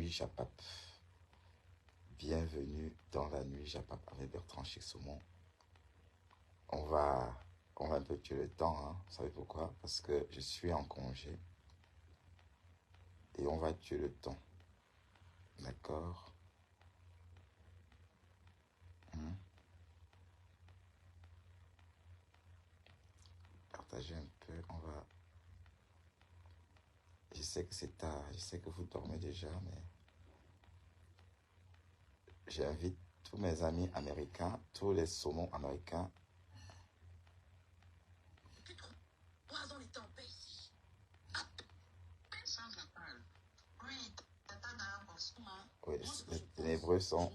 nuit Japap. Bienvenue dans la nuit Japap avec Bertrand Chic Saumon. On va un peu tuer le temps, hein. Vous savez pourquoi? Parce que je suis en congé. Et on va tuer le temps. D'accord? Partager un peu, on va... Je sais que c'est tard, je sais que vous dormez déjà, mais... J'invite tous mes amis américains, tous les saumons américains. Oui, les ténébreux sont...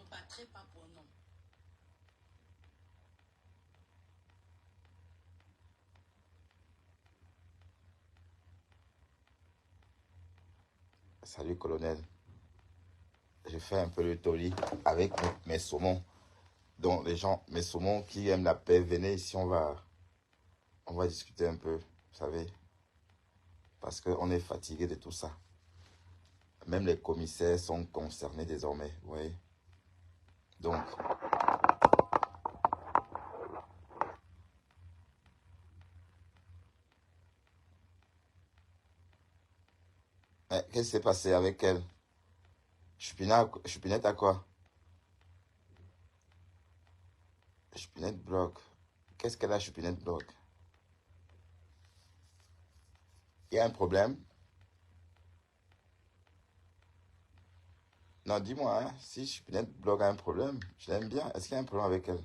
Salut, colonel. Je fais un peu le tollé avec mes saumons. Donc, les gens, mes saumons qui aiment la paix, venez ici, on va discuter un peu, vous savez. Parce qu'on est fatigué de tout ça. Même les commissaires sont concernés désormais, vous voyez. Donc... Qu'est-ce qui s'est passé avec elle? Chupinette à quoi? Chupinette bloque. Qu'est-ce qu'elle a, Chupinette bloque? Il y a un problème? Non, dis-moi, hein, si Chupinette bloque a un problème, je l'aime bien. Est-ce qu'il y a un problème avec elle?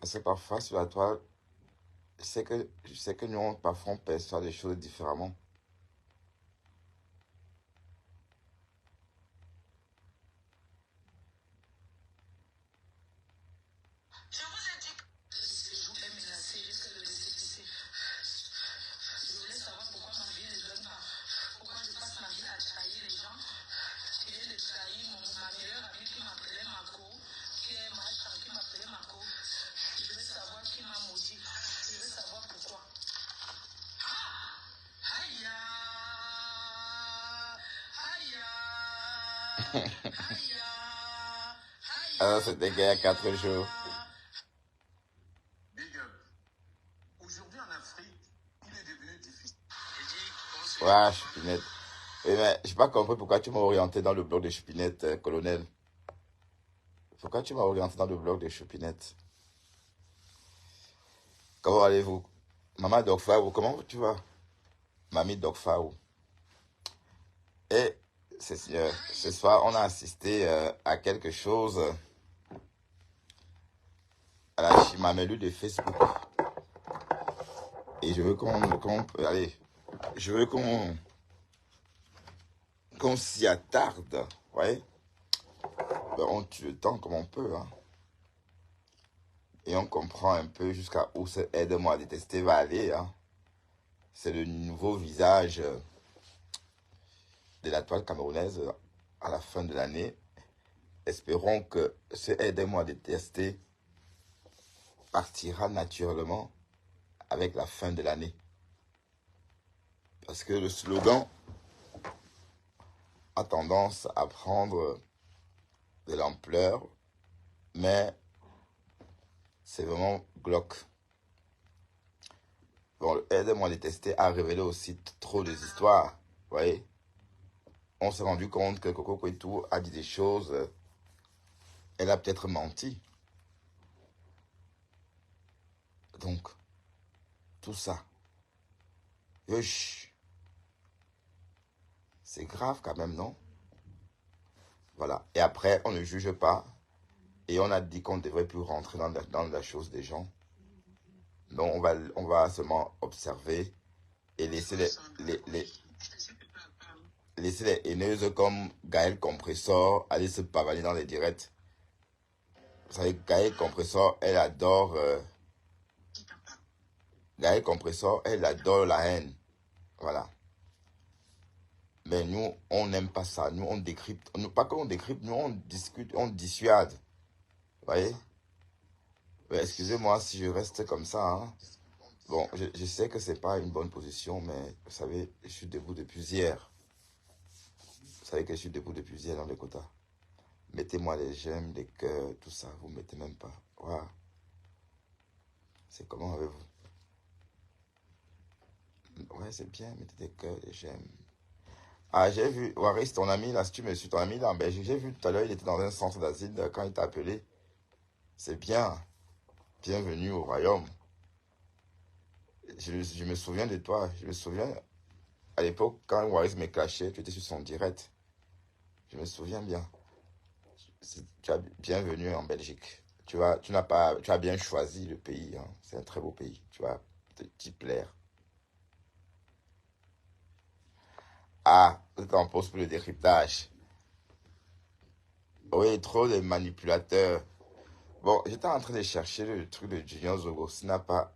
Parce que parfois, sur la toile, je sais que nous, parfois, on perçoit les choses différemment. Alors, c'était il y a 4 jours. Aujourd'hui en Afrique, il est devenu difficile. Ouais, Chupinette. Oui, mais je n'ai pas compris pourquoi tu m'as orienté dans le blog de Chupinette, colonel. Pourquoi tu m'as orienté dans le blog de Chupinette? Comment allez-vous? Maman Dogfaou, comment tu vas? Mamie Dogfaou. Et ce soir, on a assisté à quelque chose, à la chimamelu de Facebook. Et je veux je veux qu'on s'y attarde, vous voyez? Ben, on tue le temps comme on peut, hein. Et on comprend un peu jusqu'à où ce aide-moi à détester va aller, hein. C'est le nouveau visage de la toile camerounaise à la fin de l'année. Espérons que ce aide-moi à détester partira naturellement avec la fin de l'année. Parce que le slogan a tendance à prendre de l'ampleur, mais c'est vraiment glauque. Bon, le aide-moi à détester a révélé aussi trop d'histoires, vous voyez. On s'est rendu compte que Coco Kouetou a dit des choses, elle a peut-être menti. Donc, tout ça, c'est grave quand même, non? Voilà. Et après, on ne juge pas. Et on a dit qu'on ne devrait plus rentrer dans la chose des gens. Donc, on va seulement observer et laisser laisser les haineuses comme Gaël Compressor aller se pavaner dans les directs. Vous savez, Gaël Compressor, elle adore... Gaël Compressor, elle adore la haine. Voilà. Mais nous, on n'aime pas ça. Nous, on décrypte. Pas qu'on décrypte, nous, on discute, on dissuade. Vous voyez? Excusez-moi si je reste comme ça, hein. Bon, je sais que c'est pas une bonne position, mais vous savez, je suis debout depuis hier. savez que je suis debout depuis hier dans les quotas. Mettez-moi les j'aime, les cœurs, tout ça. Vous ne mettez même pas. Voilà. C'est comment avec vous? Ouais, c'est bien. Mettez des cœurs, des j'aime. Ah, j'ai vu, Waris, ton ami là, si tu me suis, ton ami là en Belgique, j'ai vu tout à l'heure, il était dans un centre d'asile quand il t'a appelé. C'est bien. Bienvenue au royaume. Je me souviens de toi. Je me souviens, à l'époque, quand Waris me clashait, tu étais sur son direct. Je me souviens bien. Tu as bienvenue en Belgique. Tu as bien choisi le pays, hein. C'est un très beau pays. Tu vas t'y plaire. Ah, vous êtes en pause pour le décryptage. Oui, trop de manipulateurs. Bon, j'étais en train de chercher le truc de Junior Zogo. S'il n'a pas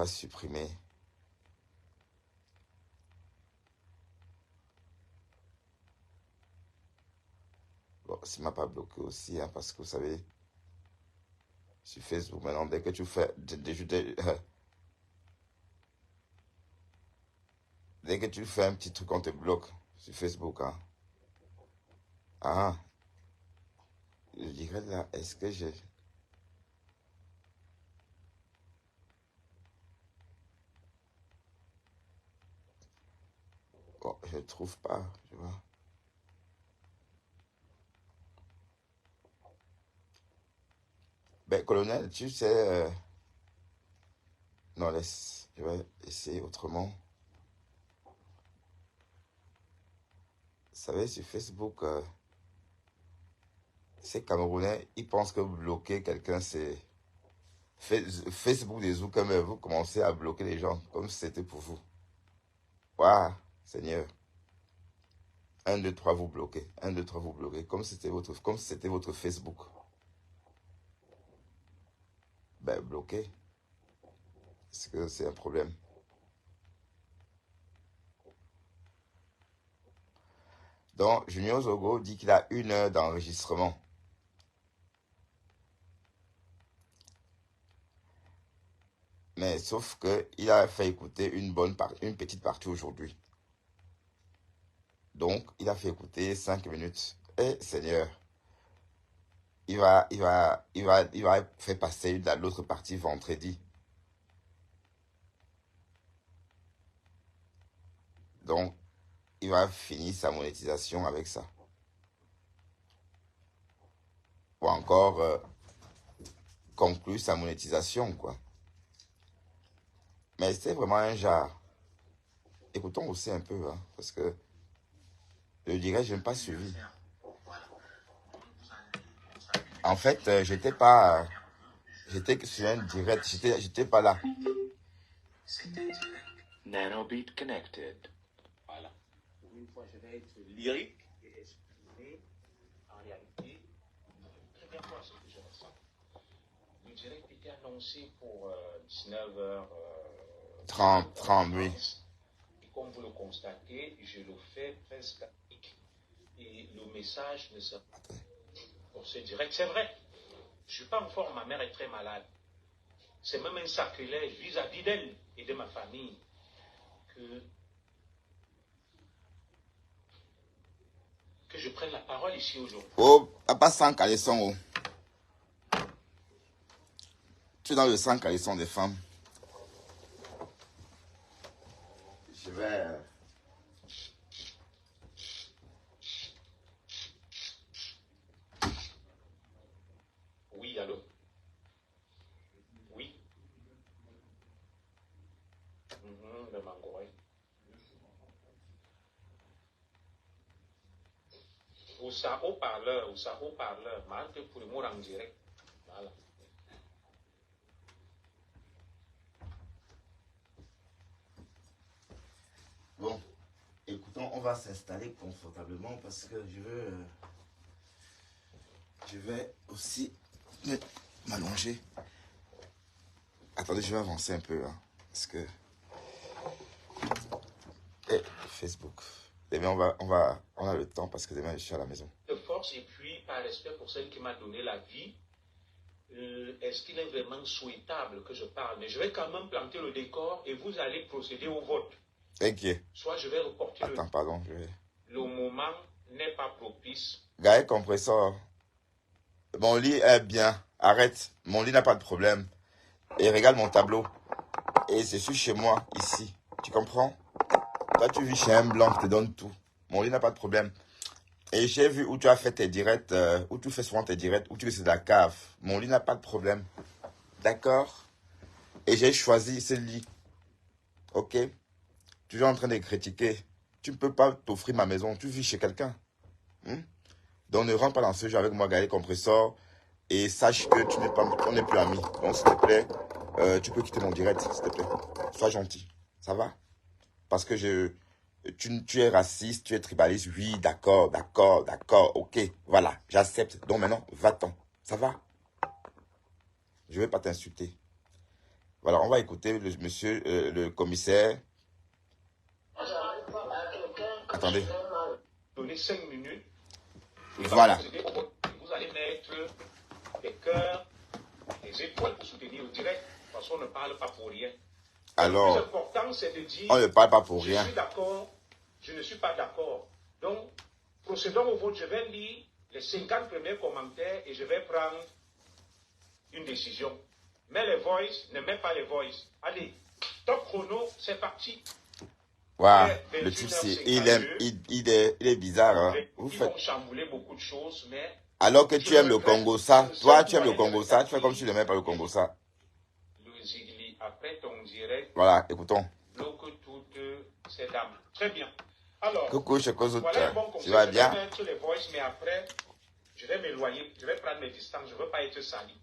supprimé. Bon, s'il m'a pas bloqué aussi, hein, parce que vous savez, sur Facebook, maintenant, dès que tu fais, dès que tu fais un petit truc, on te bloque sur Facebook, hein. Ah, je dirais là, est-ce que j'ai... Bon, je ne trouve pas, tu vois. Ben, colonel, tu sais... non, laisse, je vais essayer autrement. Vous savez, sur Facebook, ces Camerounais, ils pensent que bloquer quelqu'un, c'est... Facebook des ou comme vous commencez à bloquer les gens, comme si c'était pour vous. Waouh, Seigneur. 1, 2, 3, vous bloquez. 1, 2, 3, vous bloquez. Comme si c'était votre Facebook. Ben, bloqué. Est-ce que c'est un problème? Donc, Junior Zogo dit qu'il a 1 heure d'enregistrement. Mais sauf qu'il a fait écouter une petite partie aujourd'hui. Donc, il a fait écouter 5 minutes. Eh, Seigneur, il va faire passer l'autre partie vendredi. Donc, il va finir sa monétisation avec ça. Ou encore conclure sa monétisation, quoi. Mais c'est vraiment un genre. Écoutons aussi un peu, hein, parce que je dirais, je n'ai pas suivi. En fait, j'étais sur un direct, j'étais pas là. Nanobeat connected. Voilà. Pour une fois, je vais être lyrique et exprimer en réalité la première fois ce que je ressens. Le direct était annoncé pour 19h 30, oui. Et comme vous le constatez, je le fais presque et le message ne sera pas pour ce direct. C'est vrai, je ne suis pas en forme, ma mère est très malade. C'est même un sacrilège vis-à-vis d'elle et de ma famille que je prenne la parole ici aujourd'hui. Oh, pas sans caleçon, oh. Tu es dans le sans caleçon des femmes. Je vais... Oui, allô? Oui. Le Mangoré. Ou ça haut-parleur, marque pour le mot en direct. Voilà. Bon, écoutons, on va s'installer confortablement parce que je vais aussi m'allonger. Attendez, je vais avancer un peu, hein, parce que... Et Facebook. Demain, on a le temps parce que demain, je suis à la maison. De force et puis, par respect pour celle qui m'a donné la vie, est-ce qu'il est vraiment souhaitable que je parle? Mais je vais quand même planter le décor et vous allez procéder au vote. Thank you. Soit je vais reporter Attends, pardon. Le moment n'est pas propice. Gaël Compressor. Mon lit est bien. Arrête. Mon lit n'a pas de problème. Et regarde mon tableau. Et je suis chez moi, ici. Tu comprends? Toi, tu vis chez un blanc, je te donne tout. Mon lit n'a pas de problème. Et j'ai vu où tu as fait tes directs, où tu fais souvent tes directs, où tu es de la cave. Mon lit n'a pas de problème. D'accord? Et j'ai choisi ce lit. Ok? Tu es en train de critiquer. Tu ne peux pas t'offrir ma maison. Tu vis chez quelqu'un. Donc ne rentre pas dans ce jeu avec moi, Gaël Compressor. Et sache que tu n'es pas, on n'est plus amis. Donc s'il te plaît, tu peux quitter mon direct, s'il te plaît. Sois gentil. Ça va? Parce que tu es raciste, tu es tribaliste. Oui, d'accord, d'accord, d'accord. Ok, voilà, j'accepte. Donc maintenant, va-t'en. Ça va? Je ne vais pas t'insulter. Voilà, on va écouter le monsieur, le commissaire. Attendez. Donnez 5 minutes. Voilà. Vous allez mettre des cœurs, des étoiles pour soutenir le direct, parce qu'on ne parle pas pour rien. Alors, le plus important, c'est de dire, on ne parle pas pour rien. Je suis d'accord, je ne suis pas d'accord. Donc, procédons au vote. Je vais lire les 50 premiers commentaires et je vais prendre une décision. Mets les voices, ne mets pas les voices. Allez, top chrono, c'est parti. Waouh, le type, il est bizarre. Hein. Ils vont chambouler beaucoup de choses, mais... Alors que tu aimes le Congo, ça. Toi, tu aimes le Congo, ça. Tu fais comme si tu n'aimais pas le Congo, ça. Après ton direct, voilà, écoutons. Bloque toutes ces dames. Très bien. Alors, coucou, je cause voilà bon tu vas bien? Je vais mettre les voices, mais après, je vais m'éloigner. Je vais prendre mes distances. Je ne veux pas être sali.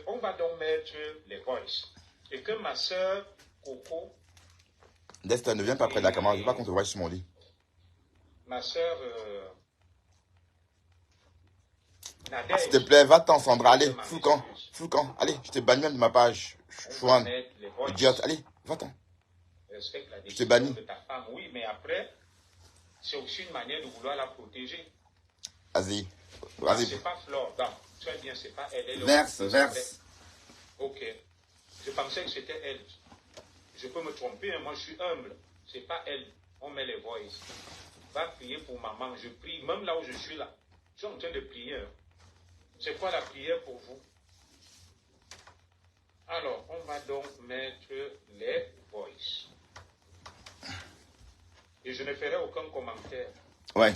On va donc mettre les voices. Et que ma soeur, Coco... Destin, ne viens pas près de la caméra. Je ne veux pas qu'on te voie sur mon lit. Ma soeur... S'il te plaît, va-t'en, Sandra. Allez, fous le camp. Allez, je te bannis même de ma page. Chouane. Idiote. Allez, va-t'en. Je te bannis. Oui, mais après, c'est aussi une manière de vouloir la protéger. Vas-y. C'est pas Flore. Très bien, c'est pas elle. Verse. Ok. Je pensais que c'était elle. Je peux me tromper, hein. Moi je suis humble. C'est pas elle. On met les voices. Va prier pour maman. Je prie, même là où je suis là. Je suis en train de prier. C'est quoi la prière pour vous? Alors, on va donc mettre les voices. Et je ne ferai aucun commentaire. Ouais.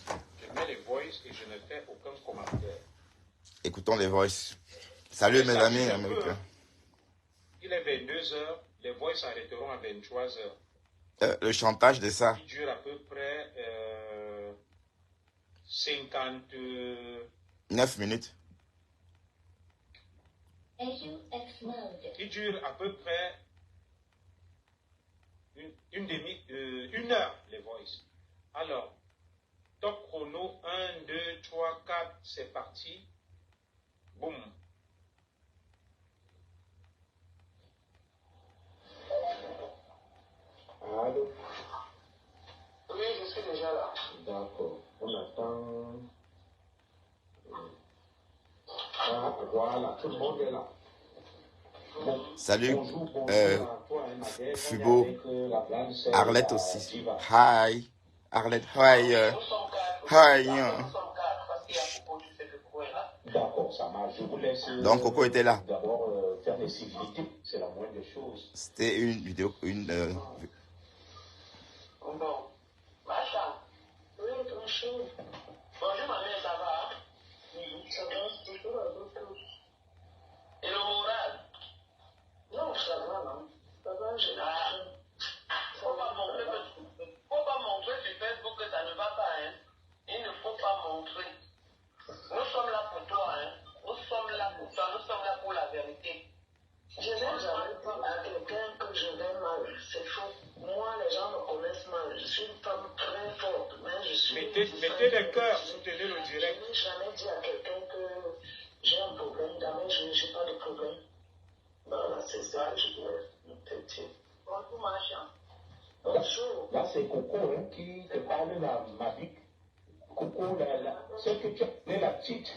Je mets les voices et je ne fais aucun commentaire. Écoutons les voices. Salut mes amis américains. Il est 22h. Les voices s'arrêteront à 23h. Le chantage de ça. Il dure à peu près 9 minutes. Il dure à peu près une heure, les voices. Alors, top chrono, 1, 2, 3, 4, c'est parti. Boum. Allô? Oui, je suis déjà là. D'accord. On attend. Ah, voilà, tout le monde est là. Bon. Salut, Bonjour, Fubo, Arlette aussi. Hi, Arlette, hi. D'accord, ça marche. Je vous laisse. Donc, Coco était là. D'abord, faire des civilités, c'est la moindre des choses. C'était une vidéo, Bon, Macha, oui, bonjour. Bonjour, ma mère, ça va? Oui, ça va, toujours un peu. Et le moral? Non, ça va, non. Ça va, j'ai faut pas montrer sur Facebook que ça ne va pas, hein. Il ne faut pas montrer. Nous sommes là pour toi, hein. Nous sommes là pour toi, nous sommes là pour la vérité. Je n'ai jamais dit à quelqu'un que je vais mal, c'est faux. Moi, les gens me connaissent mal. Je suis une femme très forte, mais je suis... Mettez des cœurs, soutenez le direct. Je n'ai jamais dit à quelqu'un que j'ai un problème. Jamais, je n'ai pas de problème. Voilà, c'est ça que je voulais te dire. Bonjour, machin. Bonjour. Là, c'est Coco hein, qui te parle la magique. Coco, c'est que tu es la petite.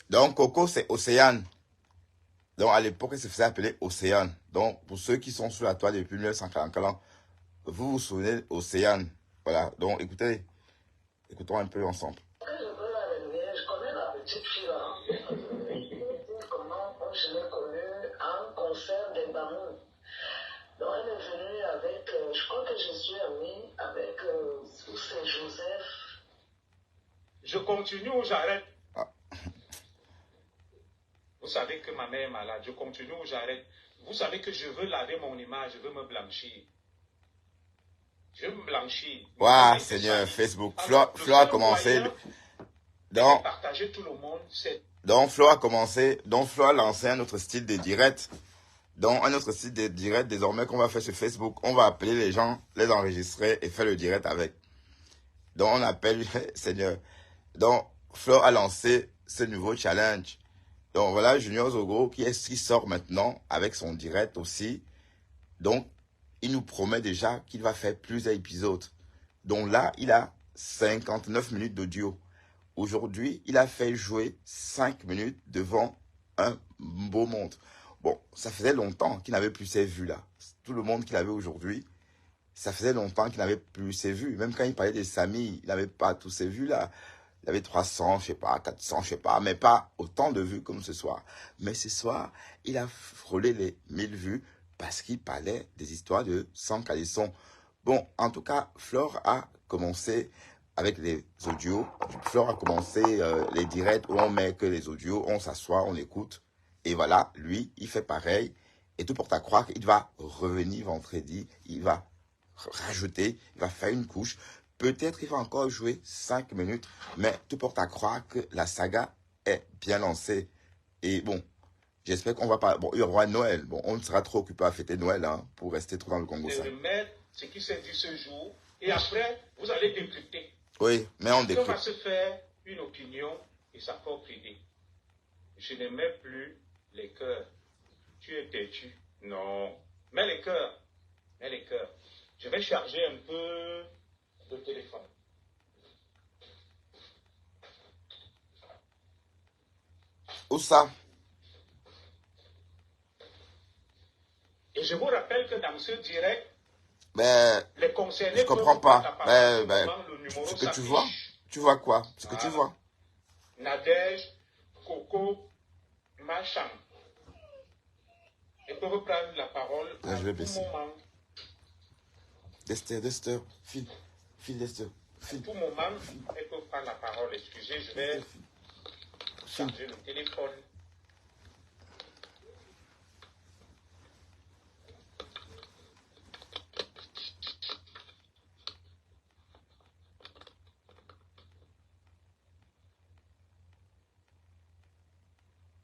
Donc, Coco, c'est Océane. Donc, à l'époque, il se faisait appeler Océane. Donc, pour ceux qui sont sur la toile depuis 1944, vous vous souvenez Océane. Voilà. Donc, écoutez, écoutons un peu ensemble. Que je veux la lumière, je connais la petite fille là. Comment je l'ai connue à un concert des Bamou. Donc elle est venue avec, je crois que je suis amie avec c'est Joseph. Je continue ou j'arrête? Ah. Vous savez que ma mère est malade. Je continue ou j'arrête? Vous savez que je veux laver mon image, je veux me blanchir. Je veux me blanchir. Waouh, Seigneur, Facebook. Flo a commencé. Donc, partager tout le monde, Flo a commencé. Donc, Flo a lancé un autre style de direct. Donc, un autre style de direct désormais qu'on va faire sur Facebook. On va appeler les gens, les enregistrer et faire le direct avec. Donc, on appelle, Seigneur. Donc, Flo a lancé ce nouveau challenge. Donc, voilà Junior Zogo qui sort maintenant avec son direct aussi. Donc, il nous promet déjà qu'il va faire plusieurs épisodes. Donc là, il a 59 minutes d'audio. Aujourd'hui, il a fait jouer 5 minutes devant un beau monde. Bon, ça faisait longtemps qu'il n'avait plus ces vues-là. Tout le monde qu'il avait aujourd'hui, ça faisait longtemps qu'il n'avait plus ces vues. Même quand il parlait des Sami, il n'avait pas tous ces vues-là. Il avait 300, je sais pas, 400, je sais pas, mais pas autant de vues comme ce soir. Mais ce soir, il a frôlé les 1000 vues parce qu'il parlait des histoires de sans calisson. Bon, en tout cas, Flore a commencé avec les audios. Flore a commencé les directs où on met que les audios, on s'assoit, on écoute. Et voilà, lui, il fait pareil. Et tout porte à croire qu'il va revenir vendredi. Il va rajouter, il va faire une couche. Peut-être il va encore jouer 5 minutes. Mais tout porte à croire que la saga est bien lancée. Et bon, j'espère qu'on va pas... Bon, il y aura Noël. Bon, on ne sera trop occupé à fêter Noël hein, pour rester trop dans le Congo. Je vais remettre ce qui s'est dit ce jour. Et après, vous allez décrypter. Oui, mais on décrypte. On va se faire une opinion et sa propre idée. Je n'aimais plus les cœurs. Tu es têtu. Non. Mets les cœurs. Mets les cœurs. Je vais charger un peu le téléphone. Où ça? Et je vous rappelle que dans ce direct, les concernés, je comprends pas. Ce que tu vois, tu vois quoi? Ce que tu vois. Nadège, Coco, Machan. Et peuvent prendre la parole là, je vais baisser. Moment. Dester, file, Dester. À tout moment, elles peuvent prendre la parole. Excusez, je vais charger le téléphone.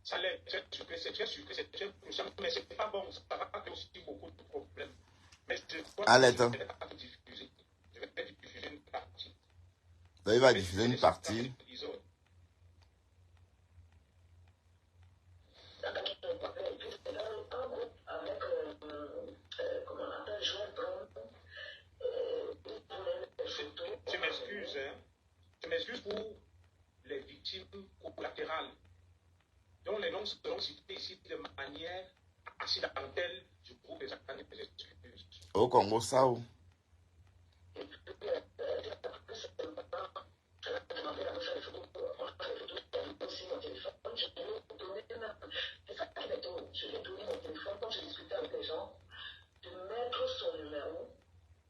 Ça l'est, c'est très sucré, c'est très puissant, mais c'est pas bon, ça va pas aussi beaucoup de problèmes. Mais je crois que je vais pas diffuser. Je vais diffuser une partie. Là, il va diffuser une partie. Je m'excuse, hein. Je m'excuse pour les victimes collatérales dont les noms seront cités ici de manière accidentelle. Je trouve des excuses. Au Congo, ça où? Je lui ai donné mon téléphone quand je discutais avec les gens, de mettre son numéro,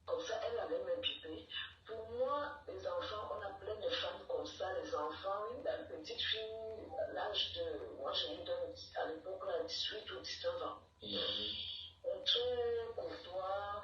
comme ça elle allait me biper. Pour moi, les enfants, on a plein de femmes comme ça, les enfants, la petite fille, l'âge de, moi je lui donne à l'époque 18 ou 19 ans. Un très courtois,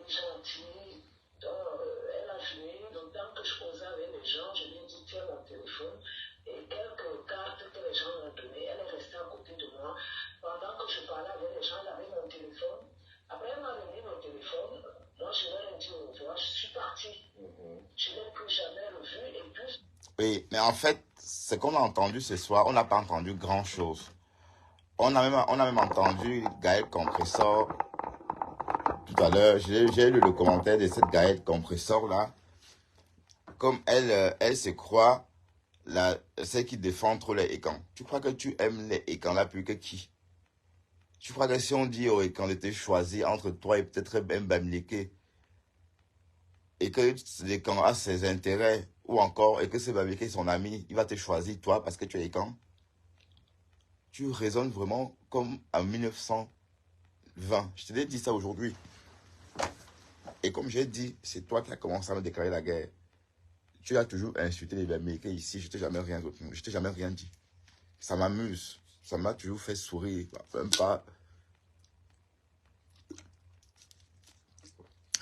gentil, donc elle a joué, donc tant que je causais avec les gens, je lui ai dit tiens mon téléphone, et quelques cartes que les gens m'ont données, elle est restée à côté de moi. Pendant que je parlais avec les gens, elle avait mon téléphone. Après, elle m'a donné mon téléphone. Moi, je leur ai dit au revoir. Je suis partie. Je ne l'ai plus jamais revu. Et puis... Oui, mais en fait, ce qu'on a entendu ce soir, on n'a pas entendu grand-chose. On a même entendu Gaël Compressor tout à l'heure. J'ai lu le commentaire de cette Gaël Compressor-là. Comme elle se croit celle qui défend trop les écans. Tu crois que tu aimes les écans là plus que qui? Tu crois que si on dit oh, qu'on était choisi entre toi et peut-être même Bamileke, et que Lékan a ses intérêts, ou encore, et que c'est Bamileke est son ami, il va te choisir toi parce que tu es Lékan? Tu raisonnes vraiment comme en 1920. Je te l'ai dit ça aujourd'hui. Et comme j'ai dit, c'est toi qui as commencé à me déclarer la guerre. Tu as toujours insulté les Américains ici, je t'ai jamais rien dit. Ça m'amuse. Ça m'a toujours fait sourire. Même pas.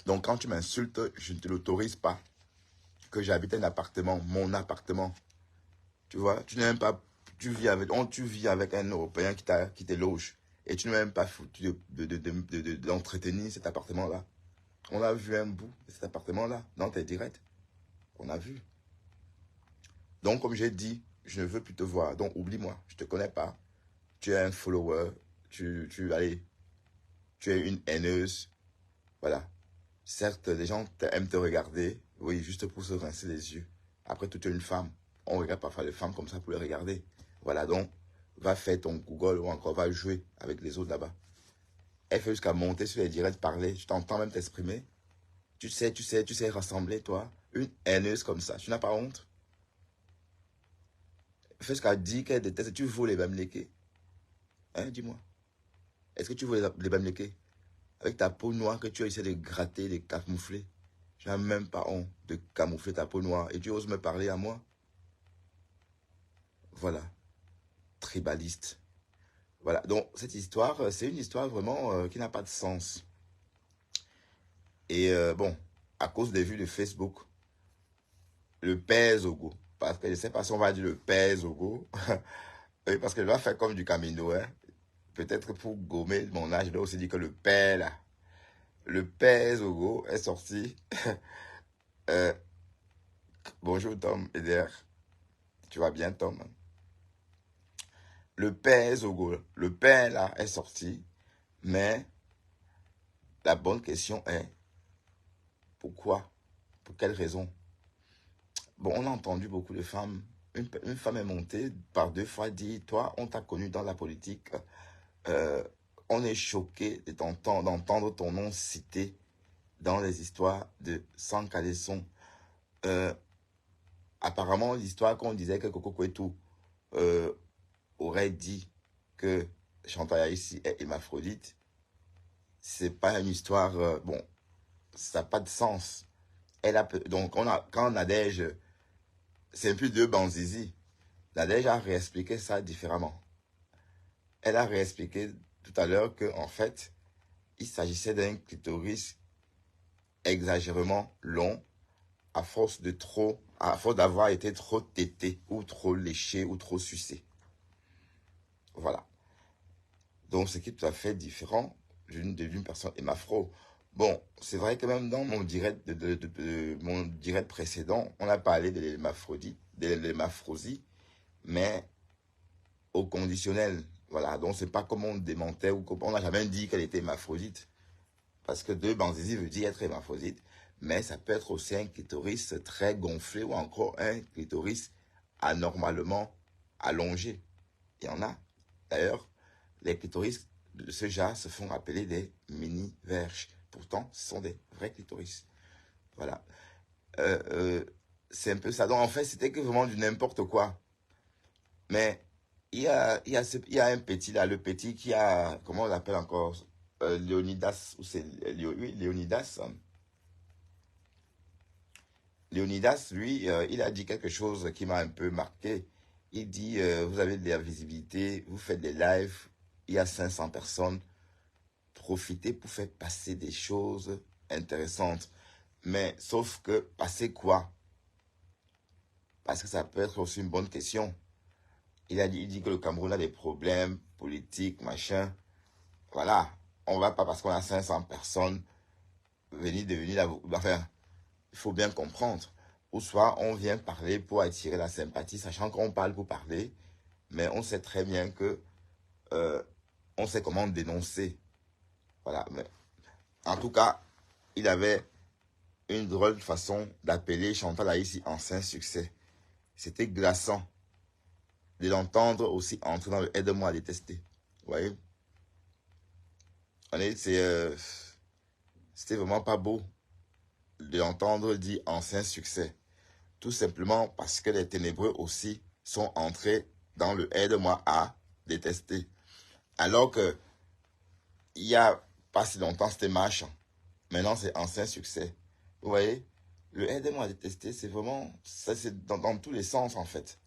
Donc quand tu m'insultes, je ne te l'autorise pas. Que j'habite un appartement, mon appartement. Tu vois, tu n'es même pas. Tu vis avec un Européen qui te loge. Et tu n'es même pas foutu d'entretenir cet appartement-là. On a vu un bout de cet appartement-là dans tes directs. On a vu. Donc, comme j'ai dit, je ne veux plus te voir. Donc, oublie-moi. Je ne te connais pas. Tu es un follower. Allez, tu es une haineuse. Voilà. Certes, les gens aiment te regarder. Oui, juste pour se rincer les yeux. Après tout, tu es une femme. On regarde parfois les femmes comme ça pour les regarder. Voilà, donc, va faire ton Google ou encore va jouer avec les autres là-bas. Elle fait jusqu'à monter sur les directs, parler. Je t'entends même t'exprimer. Tu sais rassembler, toi. Une haineuse comme ça. Tu n'as pas honte? Fais jusqu'à dire qu'elle déteste. Tu veux les Bamileke? Hein, dis-moi. Est-ce que tu veux les Bamileke? Avec ta peau noire que tu essaies de gratter, de camoufler. Tu n'as même pas honte de camoufler ta peau noire. Et tu oses me parler à moi? Voilà. Tribaliste. Voilà. Donc, cette histoire, c'est une histoire vraiment qui n'a pas de sens. Et bon, à cause des vues de Facebook, le père Zogo, parce que je ne sais pas si on va dire le père Zogo, parce que je vais faire comme du Camino, hein. Peut-être pour gommer mon âge, je dois aussi dire que le père, là, le père Zogo est sorti. Bonjour Tom Eder, tu vas bien Tom? Le père Zogo, le père là est sorti, mais la bonne question est, pourquoi? Pour quelle raison? Bon, on a entendu beaucoup de femmes. Une femme est montée par 2 fois, dit, toi, on t'a connu dans la politique. On est choqué d'entendre ton nom cité dans les histoires de Sans Caleçon. Apparemment, l'histoire qu'on disait que Coco Kouetou aurait dit que Chantal ici est hermaphrodite, c'est pas une histoire... bon, ça n'a pas de sens. Donc, quand Nadège... C'est plus 2 Banzizi. Nadège a réexpliqué ça différemment. Elle a réexpliqué tout à l'heure qu'en fait, il s'agissait d'un clitoris exagérément long à force d'avoir été trop tété ou trop léché ou trop sucé. Voilà. Donc, ce qui est tout à fait différent d'une personne hémaphro. Bon, c'est vrai que même dans mon direct, mon direct précédent, on a parlé de l'hémaphrosie, mais au conditionnel. Voilà, donc c'est pas comme on démentait ou on n'a jamais dit qu'elle était hémaphrodite. Parce que 2 Banzizi veut dire être hémaphrodite, mais ça peut être aussi un clitoris très gonflé ou encore un clitoris anormalement allongé. Il y en a. D'ailleurs, les clitoris de ce genre se font appeler des mini-verges. Pourtant, ce sont des vrais clitoris. Voilà. C'est un peu ça. Donc, en fait, c'était que vraiment du n'importe quoi. Mais il y a un petit là, le petit qui a, comment on l'appelle encore, Léonidas, ou c'est oui, Léonidas. Léonidas, lui, il a dit quelque chose qui m'a un peu marqué. Il dit, vous avez de la visibilité, vous faites des lives, il y a 500 personnes. Profitez pour faire passer des choses intéressantes. Mais sauf que, passer quoi? Parce que ça peut être aussi une bonne question. Il dit que le Cameroun a des problèmes politiques, machin. Voilà. On va pas, parce qu'on a 500 personnes, devenir la... Enfin, il faut bien comprendre. Ou soit on vient parler pour attirer la sympathie, sachant qu'on parle pour parler, mais on sait très bien que on sait comment dénoncer. Voilà. Mais, en tout cas, il avait une drôle de façon d'appeler Chantal Aïssi ancien succès. C'était glaçant de l'entendre aussi entrer dans le « aide-moi à détester ». Vous voyez? Allez, c'était vraiment pas beau de l'entendre dire ancien succès. Tout simplement parce que les ténébreux aussi sont entrés dans le aide-moi à détester. Alors que il y a pas si longtemps, c'était machin. Maintenant, c'est ancien succès. Vous voyez, le aide-moi à détester, c'est vraiment, ça c'est dans tous les sens en fait.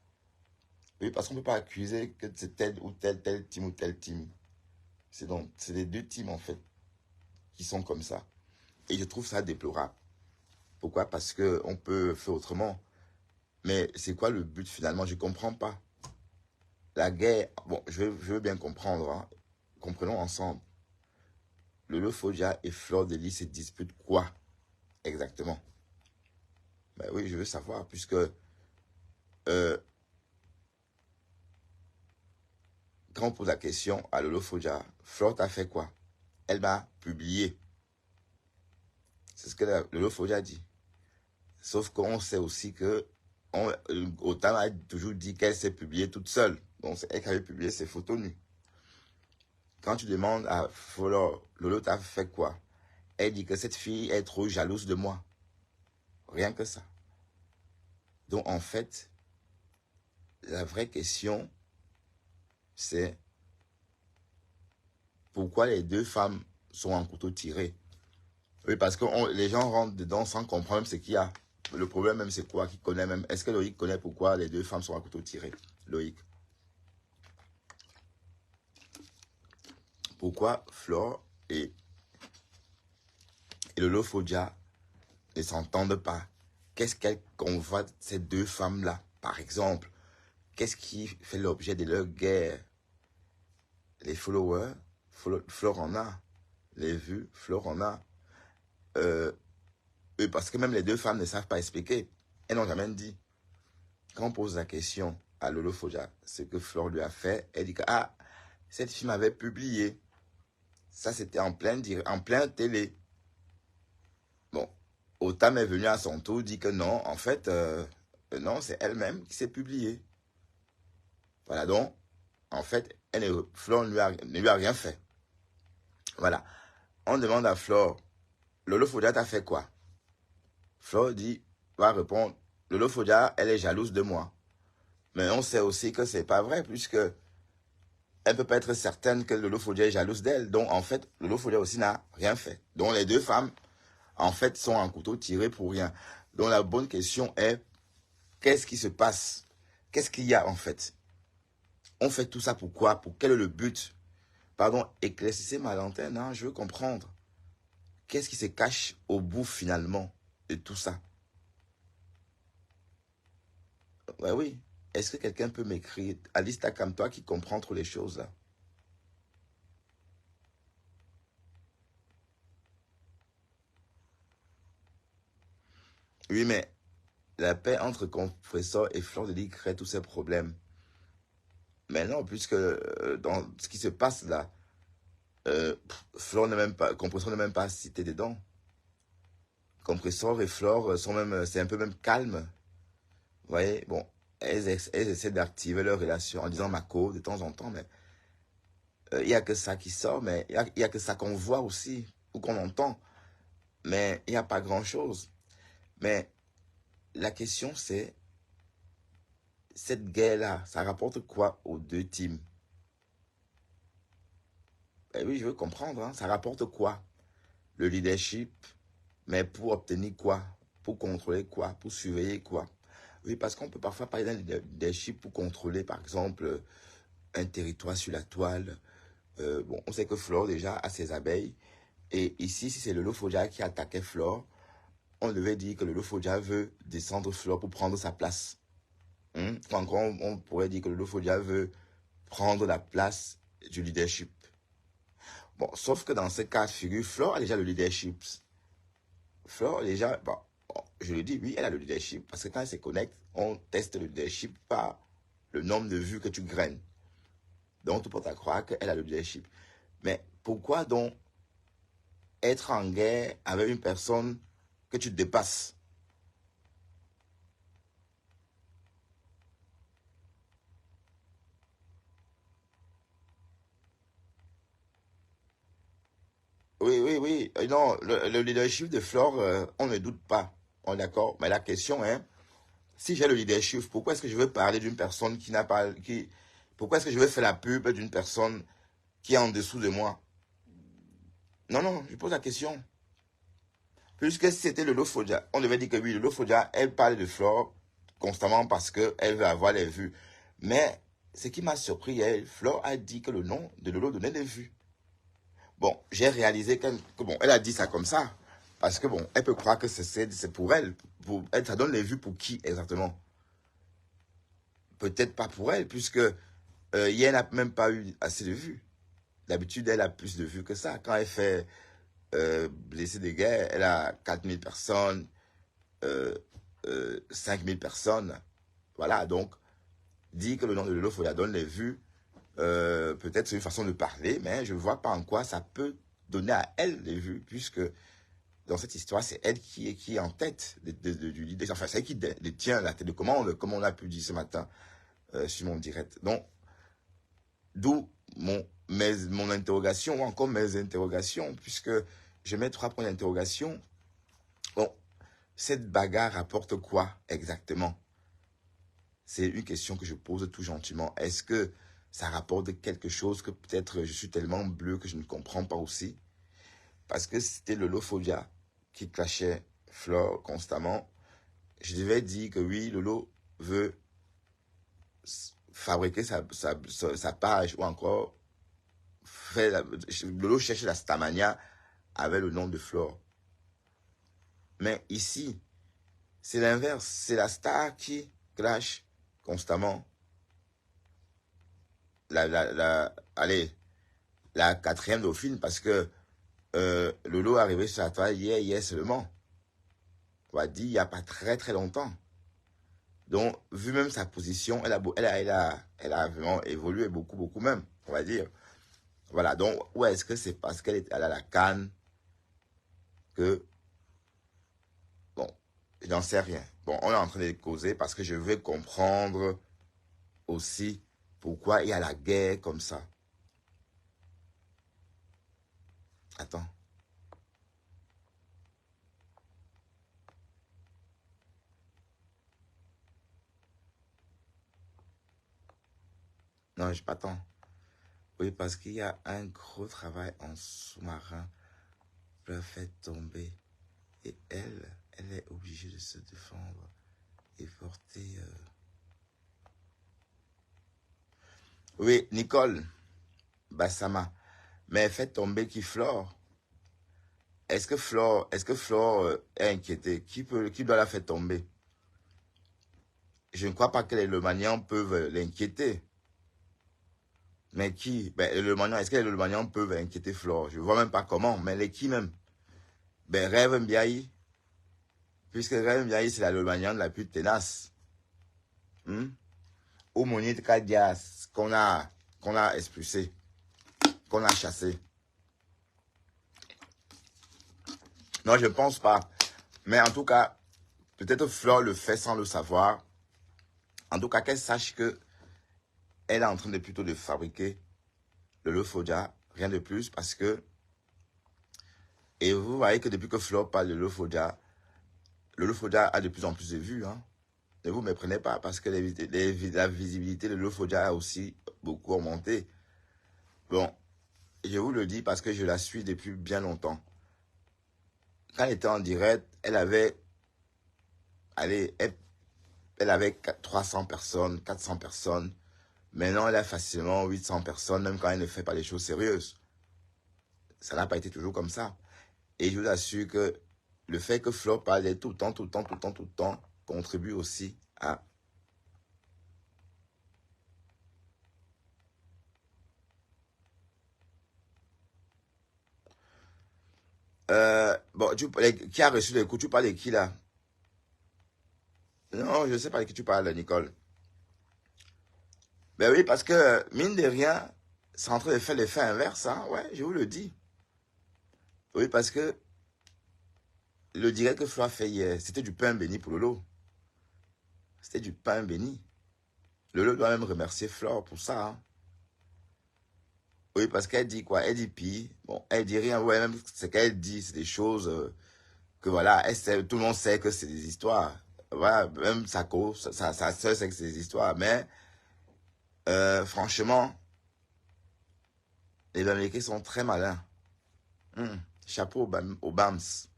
Oui, parce qu'on ne peut pas accuser que c'est tel ou tel team ou tel team. C'est les deux teams en fait qui sont comme ça. Et je trouve ça déplorable. Pourquoi? Parce qu'on peut faire autrement. Mais c'est quoi le but finalement? Je ne comprends pas. La guerre, bon, je veux bien comprendre. Hein. Comprenons ensemble. Lolo Fodia et Fleur de Lys se disputent quoi exactement? Ben oui, je veux savoir, puisque quand on pose la question à Lolo Fodia, Fleur t'a fait quoi? Elle m'a publié. C'est ce que Lolo Fodia dit. Sauf qu'on sait aussi que Autant a toujours dit qu'elle s'est publiée toute seule. Donc c'est elle qui avait publié ses photos nues. Quand tu demandes à Fleur, Lolo t'a fait quoi? Elle dit que cette fille est trop jalouse de moi. Rien que ça. Donc en fait, la vraie question, c'est pourquoi les deux femmes sont en couteau tiré. Oui, parce que les gens rentrent dedans sans comprendre ce qu'il y a. Le problème même, c'est quoi? Qui connaît même? Est-ce que Loïc connaît pourquoi les deux femmes sont à couteau tiré? Loïc. Pourquoi Flore et Lolo Fodia ne s'entendent pas? Qu'est-ce qu'elles convoitent ces deux femmes-là? Par exemple, qu'est-ce qui fait l'objet de leur guerre? Les followers, Flore en a. Les vues, Flore en a. Parce que même les deux femmes ne savent pas expliquer. Elles n'ont jamais dit. Quand on pose la question à Lolo Fodia, ce que Flore lui a fait, elle dit que cette fille m'avait publié. Ça, c'était en plein télé. Bon, Otam est venu à son tour, dit que non, en fait, non, c'est elle-même qui s'est publiée. Voilà, donc, en fait, Flore ne lui a rien fait. Voilà. On demande à Flore, Lolo Fodia t'a fait quoi? Flore va répondre, Lolo Fodia, elle est jalouse de moi. Mais on sait aussi que c'est pas vrai, puisque elle peut pas être certaine que Lolo Fodia est jalouse d'elle. Donc, en fait, Lolo Fodia aussi n'a rien fait. Donc, les deux femmes, en fait, sont en couteau tiré pour rien. Donc, la bonne question est, qu'est-ce qui se passe? Qu'est-ce qu'il y a, en fait? On fait tout ça pourquoi? Pour quel est le but? Pardon, éclaircissez ma lanterne, hein, je veux comprendre. Qu'est-ce qui se cache au bout, finalement, de tout ça? Ouais, oui. Est-ce que quelqu'un peut m'écrire? Alice, t'as comme toi qui comprend trop les choses, là. Oui, mais la paix entre Confesseur et Fleur de Lys crée tous ces problèmes. Mais non, puisque dans ce qui se passe là, Compresseur n'est même pas cité dedans. Compresseur et Flore sont même, c'est un peu même calme. Vous voyez, bon, elles essaient d'activer leur relation en disant Mako de temps en temps, mais il n'y a que ça qui sort, mais il y a que ça qu'on voit aussi, ou qu'on entend. Mais il n'y a pas grand-chose. Mais la question c'est, cette guerre-là, ça rapporte quoi aux deux teams? Eh oui, je veux comprendre, hein, ça rapporte quoi? Le leadership, mais pour obtenir quoi? Pour contrôler quoi? Pour surveiller quoi? Oui, parce qu'on peut parfois parler d'un leadership pour contrôler, par exemple, un territoire sur la toile. Bon, on sait que Flore déjà a ses abeilles. Et ici, si c'est le Lofodia qui attaquait Flore, on devait dire que le Lofodia veut descendre Flore pour prendre sa place. Encore, on pourrait dire que le Lofodia veut prendre la place du leadership. Bon, sauf que dans ce cas de figure, Flore a déjà le leadership. Flore, déjà, bon, je le dis, oui, elle a le leadership. Parce que quand elle se connecte, on teste le leadership par le nombre de vues que tu graines. Donc, tu peux à croire qu'elle a le leadership. Mais pourquoi donc être en guerre avec une personne que tu dépasses? Oui, oui, oui. Non, le leadership de Flore, on ne doute pas. On est d'accord. Mais la question est, si j'ai le leadership, pourquoi est-ce que je veux parler d'une personne qui n'a pas, pourquoi est-ce que je veux faire la pub d'une personne qui est en dessous de moi? Non, non, je pose la question. Puisque si c'était Lolo Fodja, on devait dire que oui, Lolo Fodja, elle parle de Flore constamment parce qu'elle veut avoir les vues. Mais ce qui m'a surpris, Flore a dit que le nom de Lolo donnait des vues. Bon, j'ai réalisé que bon, elle a dit ça comme ça. Parce que bon, elle peut croire que c'est pour elle. Ça donne les vues pour qui exactement? Peut-être pas pour elle, puisque hier, elle n'a même pas eu assez de vues. D'habitude, elle a plus de vues que ça. Quand elle fait Blessé de guerre, elle a 4000 personnes, 5000 personnes. Voilà, donc, dit que le nom de Lolo Foya donne les vues. Peut-être c'est une façon de parler, mais je ne vois pas en quoi ça peut donner à elle les vues, puisque dans cette histoire, c'est elle qui est en tête du leader. Enfin, c'est elle qui détient la télécommande, comme on a pu dire ce matin sur mon direct. Donc, d'où mon interrogation, ou encore mes interrogations, puisque je mets 3 points d'interrogation. Bon, cette bagarre rapporte quoi exactement? C'est une question que je pose tout gentiment. Est-ce que ça rapporte quelque chose que peut-être je suis tellement bleu que je ne comprends pas aussi? Parce que c'était Lolo Fodja qui clashait Flore constamment. Je devais dire que oui, Lolo veut fabriquer sa page ou encore Lolo cherche la Starmania avec le nom de Flore. Mais ici, c'est l'inverse. C'est la star qui clash constamment. Allez, la 4e dauphine, parce que Lolo est arrivé sur la toile hier seulement. On va dire, il n'y a pas très très longtemps. Donc, vu même sa position, elle a vraiment évolué beaucoup même, on va dire. Voilà, donc, ou est-ce que c'est parce qu'elle est à la CAN que, bon, je n'en sais rien. Bon, on est en train de causer parce que je veux comprendre aussi pourquoi il y a la guerre comme ça. Attends. Non, je m'attends. Oui, parce qu'il y a un gros travail en sous-marin pour la faire tomber. Et elle est obligée de se défendre et porter... Oui, Nicole Bassama. Mais elle fait tomber qui Flore? Est-ce que Flore est inquiétée? Qui doit la faire tomber? Je ne crois pas que les Lemanians peuvent l'inquiéter. Mais qui? Ben, est-ce que les Lemanians peuvent inquiéter Flore? Je ne vois même pas comment. Mais les qui même? Ben, Rêve Mbiaye. Puisque Rêve Mbiaye, c'est la Lemanian la plus tenace. Ou Monite Kadias, qu'on a expulsé, qu'on a chassé. Non, je ne pense pas. Mais en tout cas, peut-être Flore le fait sans le savoir. En tout cas, qu'elle sache que elle est en train plutôt de fabriquer le Lolo Fodja, rien de plus, parce que, et vous voyez que depuis que Flore parle de Lolo Fodja a de plus en plus de vues. Hein. Ne vous méprenez pas, parce que la visibilité de Lolo Fodja a aussi beaucoup augmenté. Bon, je vous le dis parce que je la suis depuis bien longtemps. Quand elle était en direct, elle avait 300 personnes, 400 personnes. Maintenant, elle a facilement 800 personnes, même quand elle ne fait pas des choses sérieuses. Ça n'a pas été toujours comme ça. Et je vous assure que le fait que Flore parle tout le temps, contribue aussi à... Bon, qui a reçu les coups? Tu parles de qui là? Non, je ne sais pas de qui tu parles, Nicole. Ben oui, parce que, mine de rien, c'est en train de faire l'effet inverse, hein? Ouais, je vous le dis. Oui, parce que le direct que Flore a fait hier, c'était du pain béni pour Lolo. C'était du pain béni. Lolo doit même remercier Flore pour ça. Hein? Oui, parce qu'elle dit quoi? Elle dit pire. Bon, elle dit rien. Ouais, même ce qu'elle dit, c'est des choses que voilà, elle sait, tout le monde sait que c'est des histoires. Voilà, même sa cause, sa soeur sait que c'est des histoires. Mais franchement, les Américains sont très malins. Chapeau aux BAMS.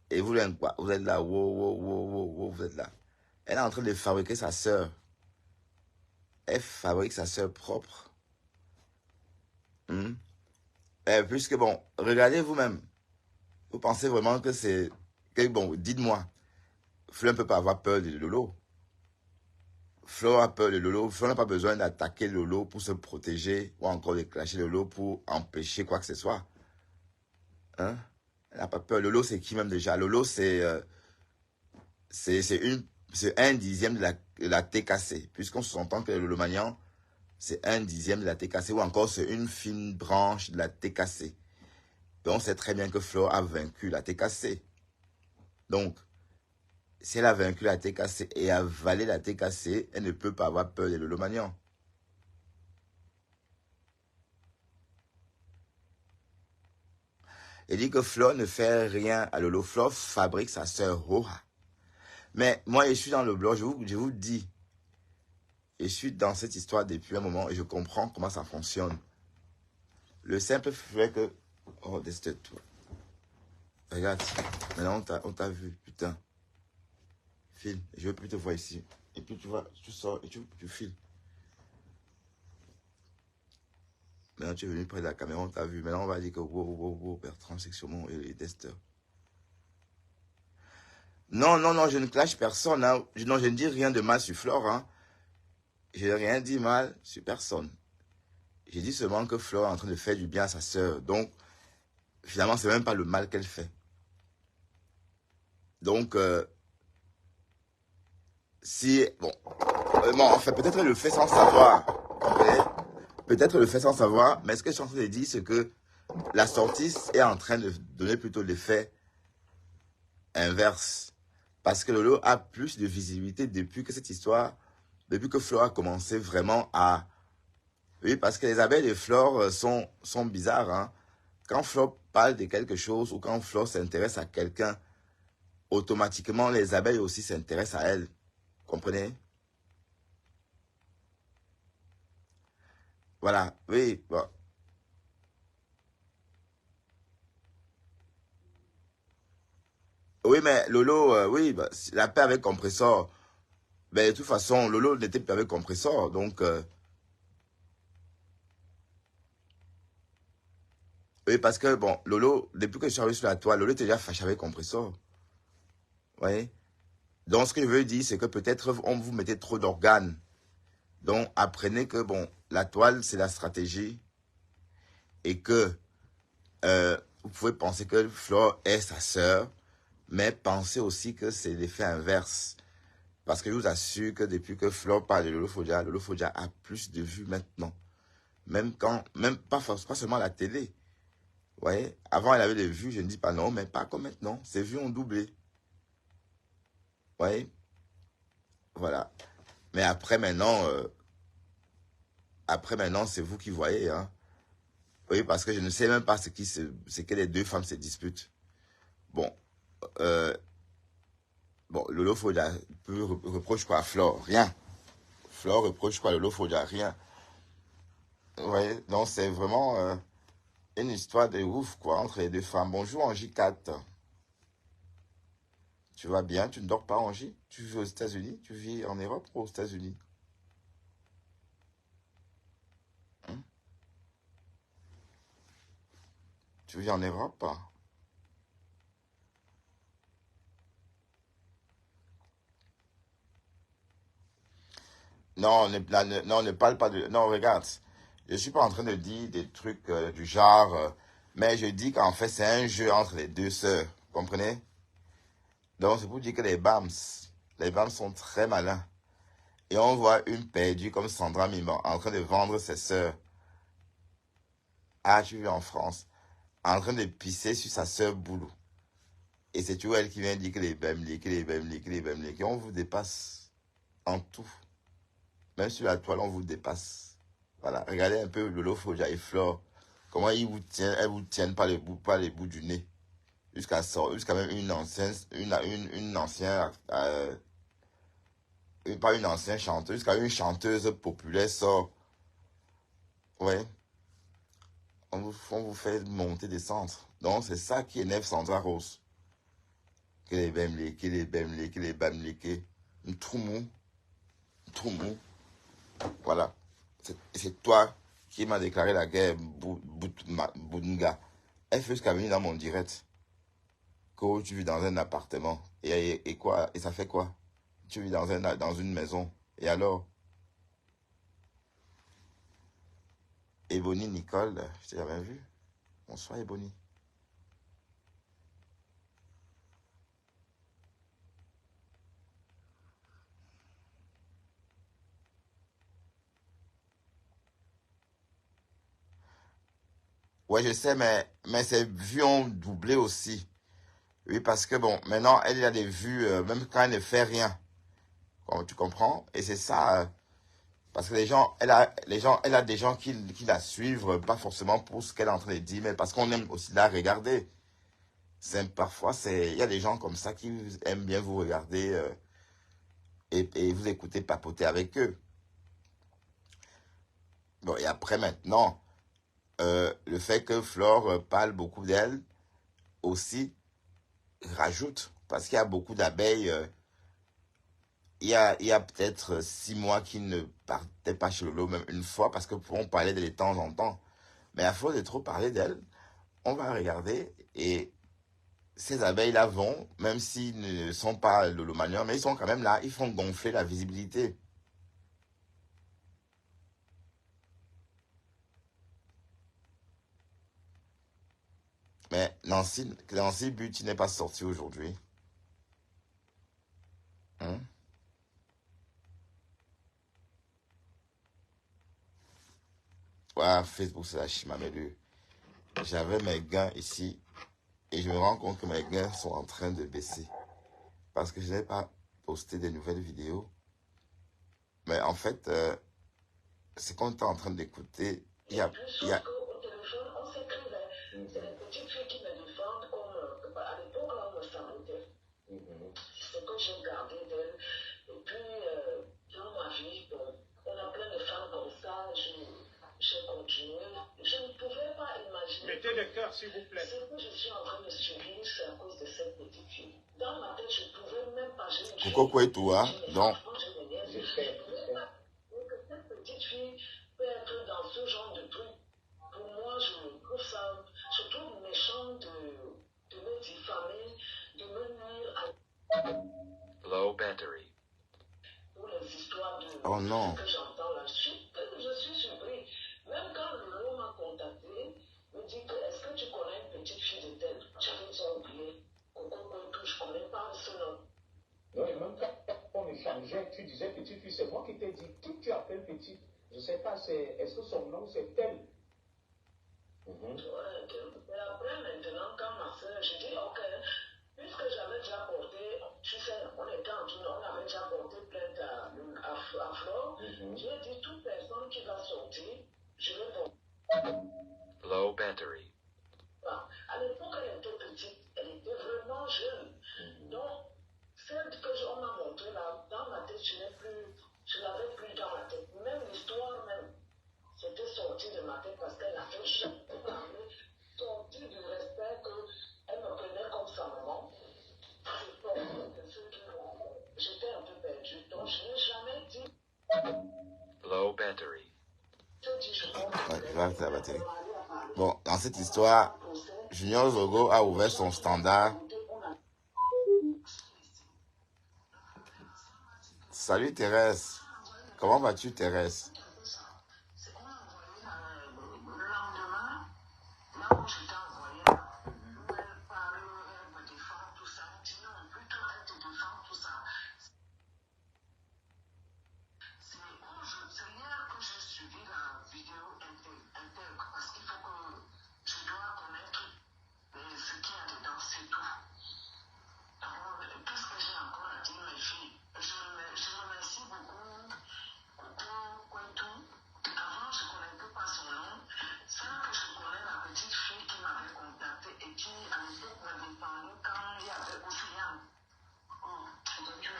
Et vous, quoi? Vous êtes là, wow, vous êtes là. Elle est en train de fabriquer sa sœur. Elle fabrique sa sœur propre. Puisque bon, regardez vous-même. Vous pensez vraiment que c'est... Bon, dites-moi. Flo ne peut pas avoir peur de Lolo. Flo a peur de Lolo. Flo n'a pas besoin d'attaquer Lolo pour se protéger ou encore de clasher Lolo pour empêcher quoi que ce soit. Hein? Elle n'a pas peur. Lolo, c'est qui même déjà? Lolo, c'est un dixième de la TKC. Puisqu'on s'entend que le Lolomanian, c'est un dixième de la TKC ou encore c'est une fine branche de la TKC. Et on sait très bien que Flo a vaincu la TKC. Donc, si elle a vaincu la TKC et avalé la TKC, elle ne peut pas avoir peur de Lolomanian. Elle dit que Flo ne fait rien à Lolo. Flo fabrique sa sœur Roha. Mais moi, je suis dans le blog, je vous dis, je suis dans cette histoire depuis un moment et je comprends comment ça fonctionne. Le simple fait que... Oh, c'est tout. Regarde, maintenant on t'a vu, putain. File, je veux plus te voir ici. Et puis tu sors et tu files. Maintenant tu es venu près de la caméra, on t'a vu. Maintenant on va dire que wow, Bertrand, Sexomon et Dester. Non, je ne clash personne. Hein. Non, je ne dis rien de mal sur Flore. Hein. Je n'ai rien dit mal sur personne. J'ai dit seulement que Flore est en train de faire du bien à sa sœur. Donc, finalement, c'est même pas le mal qu'elle fait. Donc, si... Bon, en fait, peut-être elle le fait sans savoir. Peut-être le fait sans savoir. Mais ce que je suis en train de dire, c'est que la sortie est en train de donner plutôt l'effet inverse. Parce que Lolo a plus de visibilité depuis que cette histoire, depuis que Flore a commencé vraiment à... Oui, parce que les abeilles et Flore sont bizarres. Hein. Quand Flore parle de quelque chose ou quand Flore s'intéresse à quelqu'un, automatiquement, les abeilles aussi s'intéressent à elle. Comprenez? Voilà, oui. Bon. Oui, mais Lolo, oui, bah, la paix avec compresseur. Mais de toute façon, Lolo n'était plus avec compresseur. Donc, oui, parce que, bon, Lolo, depuis que je suis arrivé sur la toile, Lolo était déjà fâché avec compresseur. Vous voyez? Donc, ce que je veux dire, c'est que peut-être on vous mettait trop d'organes. Donc, apprenez que, bon, la toile, c'est la stratégie. Et que vous pouvez penser que Flore est sa sœur, mais pensez aussi que c'est l'effet inverse. Parce que je vous assure que depuis que Flore parle de Lolo Fodia a plus de vues maintenant. Même pas seulement à la télé. Vous voyez, avant elle avait des vues, je ne dis pas non, mais pas comme maintenant. Ses vues ont doublé. Vous voyez, voilà. Mais après maintenant, c'est vous qui voyez. Hein. Oui, parce que je ne sais même pas ce que les deux femmes se disputent. Bon, Lolo Fodia reproche quoi à Flore? Rien. Flore reproche quoi à Lolo Fodia? Rien. Vous voyez, donc c'est vraiment une histoire de ouf, quoi, entre les deux femmes. Bonjour, Angie 4. Tu vas bien? Tu ne dors pas, Angie? Tu vis aux États-Unis? Tu vis en Europe ou aux États-Unis? Hein? Tu vis en Europe? Non, on ne parle pas de... Non, regarde. Je ne suis pas en train de dire des trucs du genre... mais je dis qu'en fait, c'est un jeu entre les deux sœurs. Vous comprenez? Donc, c'est pour dire que les BAMS sont très malins. Et on voit une perdue comme Sandra Miman en train de vendre ses sœurs. Ah, tu vis en France. En train de pisser sur sa sœur Boulou. Et c'est toujours elle qui vient dire que les Bemli, on vous dépasse en tout. Même sur la toile, on vous dépasse. Voilà, regardez un peu Lolo Foja et Flore. Comment elles vous tiennent par les bouts du nez. Jusqu'à même une ancienne, pas une ancienne chanteuse, jusqu'à une chanteuse populaire sort. Ouais, on vous fait monter, descendre. Donc c'est ça qui énerve Sandra Rose. Que les bemlés, que les bemlés, que les bamlés, un trou mou, voilà. C'est toi qui m'as déclaré la guerre, Boudinga. Elle fait jusqu'à venir dans mon direct. Que tu vis dans un appartement. Et quoi? Et ça fait quoi? Tu vis dans une maison. Et alors? Ebony Nicole, je t'ai jamais vu. Bonsoir Ebony. Ouais, je sais, mais ses vues ont doublé aussi. Oui, parce que bon, maintenant, elle a des vues, même quand elle ne fait rien. Tu comprends? Et c'est ça, parce que elle a des gens qui la suivent, pas forcément pour ce qu'elle est en train de dire, mais parce qu'on aime aussi la regarder. Parfois, il y a des gens comme ça qui aiment bien vous regarder et vous écouter papoter avec eux. Bon, et après, maintenant, le fait que Flore parle beaucoup d'elle aussi rajoute, parce qu'il y a beaucoup d'abeilles. Il y a peut-être 6 mois qu'il ne partait pas chez Lolo, même une fois, parce que on parlait d'elle de temps en temps. Mais à force de trop parler d'elle, on va regarder et ces abeilles-là vont, même s'ils ne sont pas lolomaniens, mais ils sont quand même là, ils font gonfler la visibilité. Mais Nancy Buty n'est pas sortie aujourd'hui. Hein? Ouais, Facebook, c'est la chimamelu. J'avais mes gains ici et je me rends compte que mes gains sont en train de baisser. Parce que je n'ai pas posté des nouvelles vidéos. Mais en fait, c'est qu'on est en train d'écouter. Il y a, Au téléphone, on s'écrivait. C'est les petites filles qui me défendent comme à l'époque, là, on me sabotait. C'est ce que j'ai gardé d'elle. Et puis, dans ma vie, bon, on a plein de femmes comme ça. J'ai continué. Je ne pouvais pas imaginer. Mettez le cœur, s'il vous plaît. Ce que je suis en train de subir, c'est à cause de cette petite fille. Dans ma tête, je ne pouvais même pas. Coucou quoi et toi? Donc, Que cette petite fille peut être dans ce genre de truc. Pour moi, je trouve ça, je trouve méchant de me diffamer, de me nuire à Low battery. pour les histoires de oh non. ce que j'entends là. Je suis surpris. Même quand Lolo m'a contacté, me dit que est-ce que tu connais une petite fille de telle? J'avais déjà oublié. Coco Koitou, je ne connais pas ce nom. Non, et même quand on échangeait, tu disais petite fille, c'est moi qui t'ai dit, qui tu appelles petite? Je ne sais pas, est-ce que son nom c'est tel? Ouais, et après, maintenant, quand ma soeur, j'ai dit, ok, puisque j'avais déjà porté, tu sais, on était en tournée, on avait déjà porté plainte à Flore, j'ai dit, toute personne qui va sortir, je vais porter. Low battery. À l'époque, elle était petite, elle était vraiment jeune. Donc, celle que on m'a montrée là, dans ma tête, je l'avais plus dans la tête. Même l'histoire, même, c'était sorti de ma tête parce qu'elle a fait parler, sorti du respect qu'elle me prenait comme sa maman. C'est sorti de ceux qui j'étais un peu perdue. Donc, je n'ai jamais dit. Low battery. Ouais, là, c'est la batterie. Bon, dans cette histoire, Junior Zogo a ouvert son standard. Salut Thérèse. Comment vas-tu Thérèse?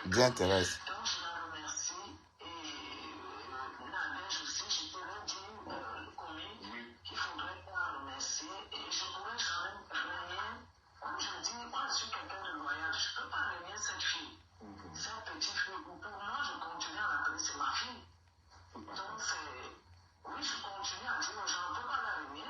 Bien, Thérèse. Donc, je la remercie. Et Nadège aussi, je t'avais dit, commis, qu'il faudrait pas la remercier. Et je pourrais jamais renier. Comme je dis, moi, je suis quelqu'un de loyal. Je ne peux pas renier cette fille. Cette petite fille, pour moi, je continue à l'appeler, c'est ma fille. Donc, oui, je continue à dire, je ne peux pas la renier.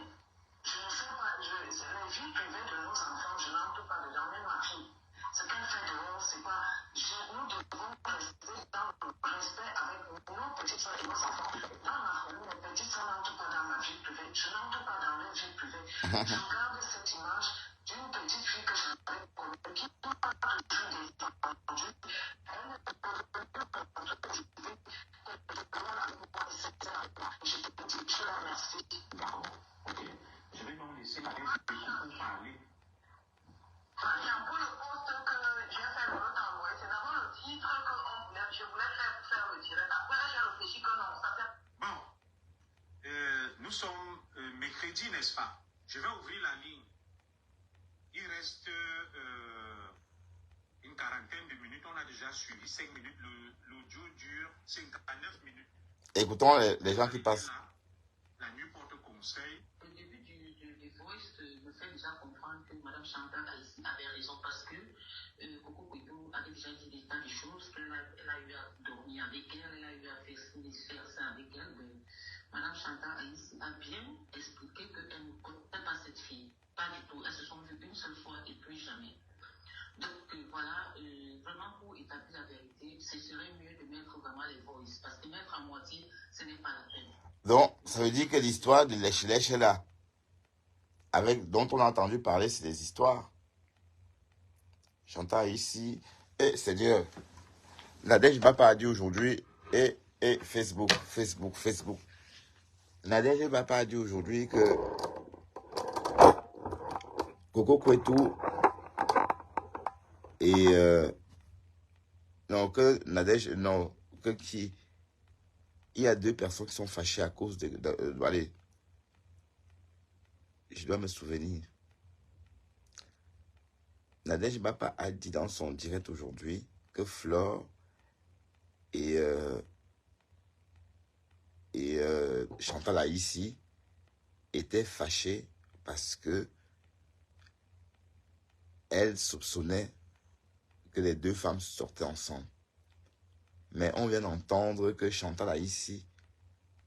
Je ne sais pas, les vies privées de nos enfants, je n'entre pas dedans, même ma fille. Ce qu'elle fait dehors, c'est pas. Nous devons rester dans le respect avec nos petites soeurs et nos enfants. Dans ma famille, mes petites soeurs n'entrent pas dans ma vie privée. Je n'entre pas dans leur vie privée. Je regarde cette image d'une petite fille que j'avais connue qui m'a toujours défendue. Elle ne peut pas je te dis, je la remercie. D'accord. Ok. Je vais donc laisser la pour parler. Pour le poste que j'ai fait le envoyer, c'est d'abord le titre que je voulais faire le direct. Après, là, j'ai réfléchi que non, ça fait. Bon, nous sommes mercredi, n'est-ce pas? Je vais ouvrir la ligne. Il reste une quarantaine de minutes. On a déjà suivi 5 minutes. L'audio dure 59 minutes. Écoutons les gens qui passent. La nuit porte conseil. Le début du voice me fait déjà comprendre que Mme Chantal avait raison parce que Coco Kouetou avait déjà dit des tas de choses qu'elle a eu à dormir avec elle, elle a eu à faire ça avec elle. Mme Chantal a bien expliqué qu'elle ne connaissait pas cette fille. Pas du tout. Elles se sont vues une seule fois et plus jamais. Donc voilà, vraiment pour établir la vérité, ce serait mieux de mettre vraiment les voices parce que mettre à moitié, ce n'est pas la peine. Donc, ça veut dire que l'histoire de Lèche-Lèche là, dont on a entendu parler, c'est des histoires. Chantal ici, et c'est-à-dire, Nadège Bapa a dit aujourd'hui, et Facebook. Nadège Bapa a dit aujourd'hui que Coco Kouetou et non, que Nadège, non, que qui, il y a 2 personnes qui sont fâchées à cause allez, je dois me souvenir. Nadège Bapa a dit dans son direct aujourd'hui que Flore et Chantal Aïssi étaient fâchées parce que elle soupçonnait que les 2 femmes sortaient ensemble. Mais on vient d'entendre que Chantal Aïssi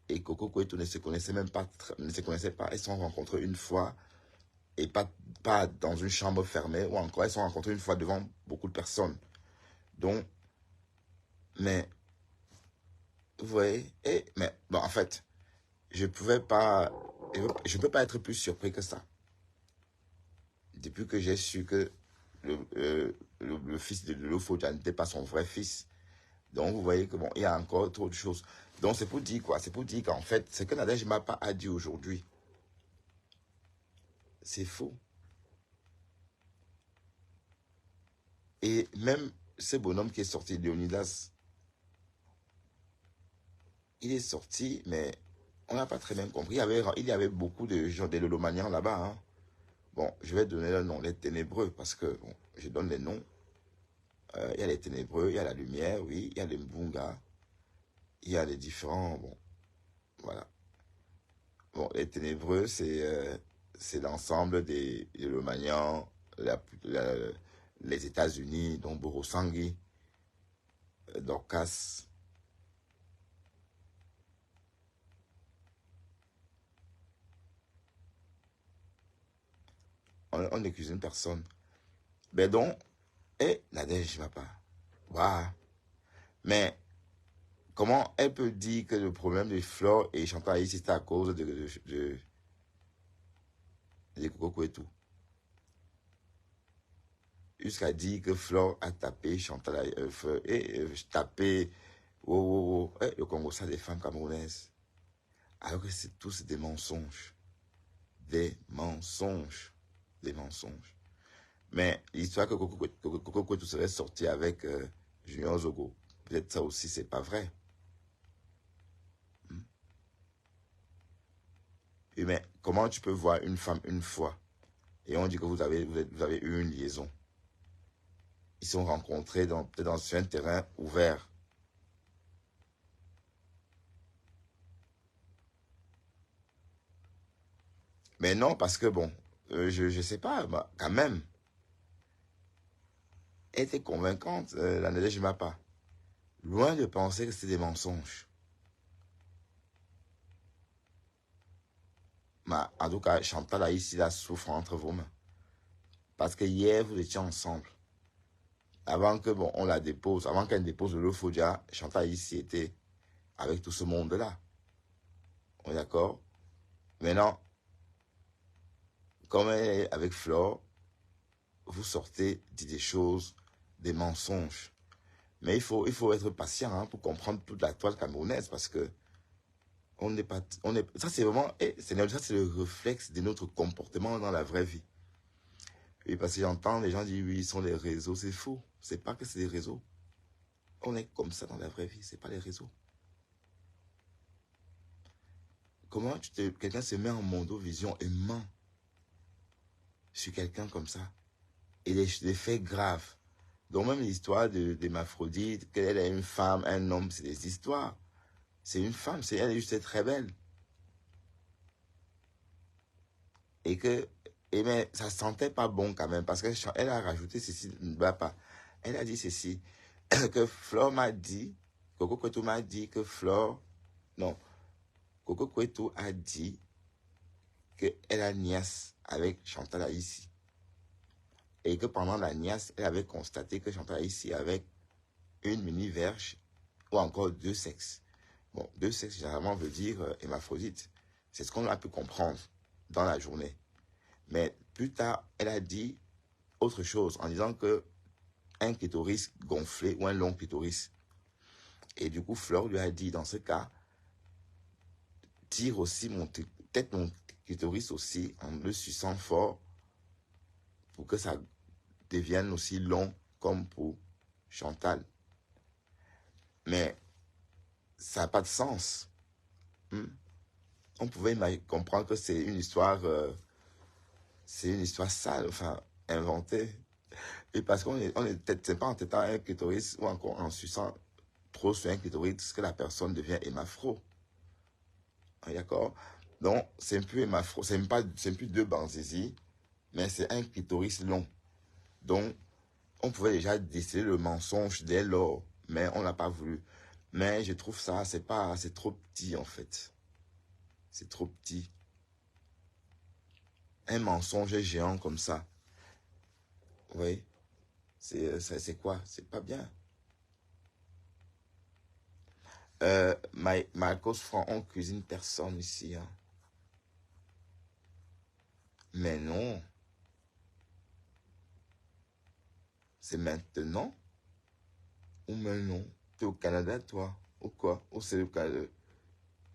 et Coco Kouetou ne se connaissaient même pas, elles se sont rencontrées une fois et pas dans une chambre fermée, ou encore elles se sont rencontrées une fois devant beaucoup de personnes. Donc, mais, vous voyez, mais bon, en fait, je ne peux pas être plus surpris que ça. Depuis que j'ai su que le fils de Lofodja n'était pas son vrai fils. Donc, vous voyez que bon, il y a encore trop de choses. Donc, c'est pour dire quoi? C'est pour dire qu'en fait, ce que Nadège Bapa a dit aujourd'hui, c'est faux. Et même ce bonhomme qui est sorti, Léonidas, il est sorti, mais on n'a pas très bien compris. Il y avait beaucoup de gens, des Lolomanians là-bas. Hein. Bon, je vais donner le nom, les ténébreux, parce que bon, je donne les noms. Il y a les ténébreux, il y a la lumière, oui, il y a les Mbunga, il y a les différents, bon, voilà. Bon, les ténébreux, c'est l'ensemble des Lomanians, les États-Unis, dont Borosangui, Dorcas. On n'accuse une personne. Ben donc, Nadège Bapa. Waouh. Mais comment elle peut dire que le problème de Flore et Chantal Aïssi, c'est à cause de Coco Kouetou? Jusqu'à dire que Flore a tapé Chantal tapé le Congo, ça des femmes camerounaises. Alors que c'est tous des mensonges. Des mensonges. Des mensonges. Mais l'histoire que Coco Kouetou serait sorti avec Junior Zogo, peut-être ça aussi, c'est pas vrai. Et mais comment tu peux voir une femme une fois et on dit que vous avez eu une liaison? Ils se sont rencontrés sur un terrain ouvert. Mais non, parce que bon, je sais pas, bah, quand même, elle était convaincante, la Nadège Mapa. Loin de penser que c'était des mensonges. Mais en tout cas, Chantal a ici la souffre entre vos mains. Parce que hier, vous étiez ensemble. Avant que bon, on la dépose, avant qu'elle dépose le Fodia, Chantal ici était avec tout ce monde-là. On est d'accord? Maintenant, comme elle est avec Flore, vous sortez, dites des choses, des mensonges. Mais il faut être patient hein, pour comprendre toute la toile camerounaise parce que on n'est pas, ça c'est vraiment, ça c'est le réflexe de notre comportement dans la vraie vie. Et parce que j'entends les gens dire oui, ils sont les réseaux, c'est faux. C'est pas que c'est des réseaux. On est comme ça dans la vraie vie, c'est pas les réseaux. Comment quelqu'un se met en mondovision et ment sur quelqu'un comme ça? Et des faits graves. Donc même l'histoire de Maphrodite, qu'elle est une femme, un homme, c'est des histoires. C'est une femme, elle est juste très belle. Mais ça sentait pas bon quand même, parce qu'elle a rajouté ceci, elle a dit ceci, que Flore m'a dit, Coco Kwetu m'a dit que Flore, non, Coco Kwetu a dit qu'elle a niasse avec Chantal Aïssi. Et que pendant la niasse, elle avait constaté que Chantal Aïssi avait une mini-verge ou encore deux sexes. Bon, deux sexes, généralement, veut dire hémaphrodite. C'est ce qu'on a pu comprendre dans la journée. Mais plus tard, elle a dit autre chose en disant que un clitoris gonflé ou un long clitoris. Et du coup, Flore lui a dit, dans ce cas, tire aussi peut-être mon clitoris aussi en le suçant fort pour que ça devienne aussi long comme pour Chantal. Mais ça n'a pas de sens. On pouvait comprendre que c'est une histoire sale, enfin, inventée. Et parce qu'on est peut-être, c'est pas en têtant un clitoris ou encore en suçant trop sur un clitoris que la personne devient hémaphro. D'accord? Donc, c'est plus hémaphro, c'est plus deux banzésies, mais c'est un clitoris long. Donc, on pouvait déjà déceler le mensonge dès lors, mais on n'a pas voulu. Mais je trouve ça, c'est trop petit en fait. C'est trop petit. Un mensonge géant comme ça. Oui. C'est quoi? C'est pas bien. Marcos Franc, on cuisine personne ici. Hein. Mais non. C'est maintenant. Ou maintenant. Tu es au Canada, toi? Ou quoi? Ou c'est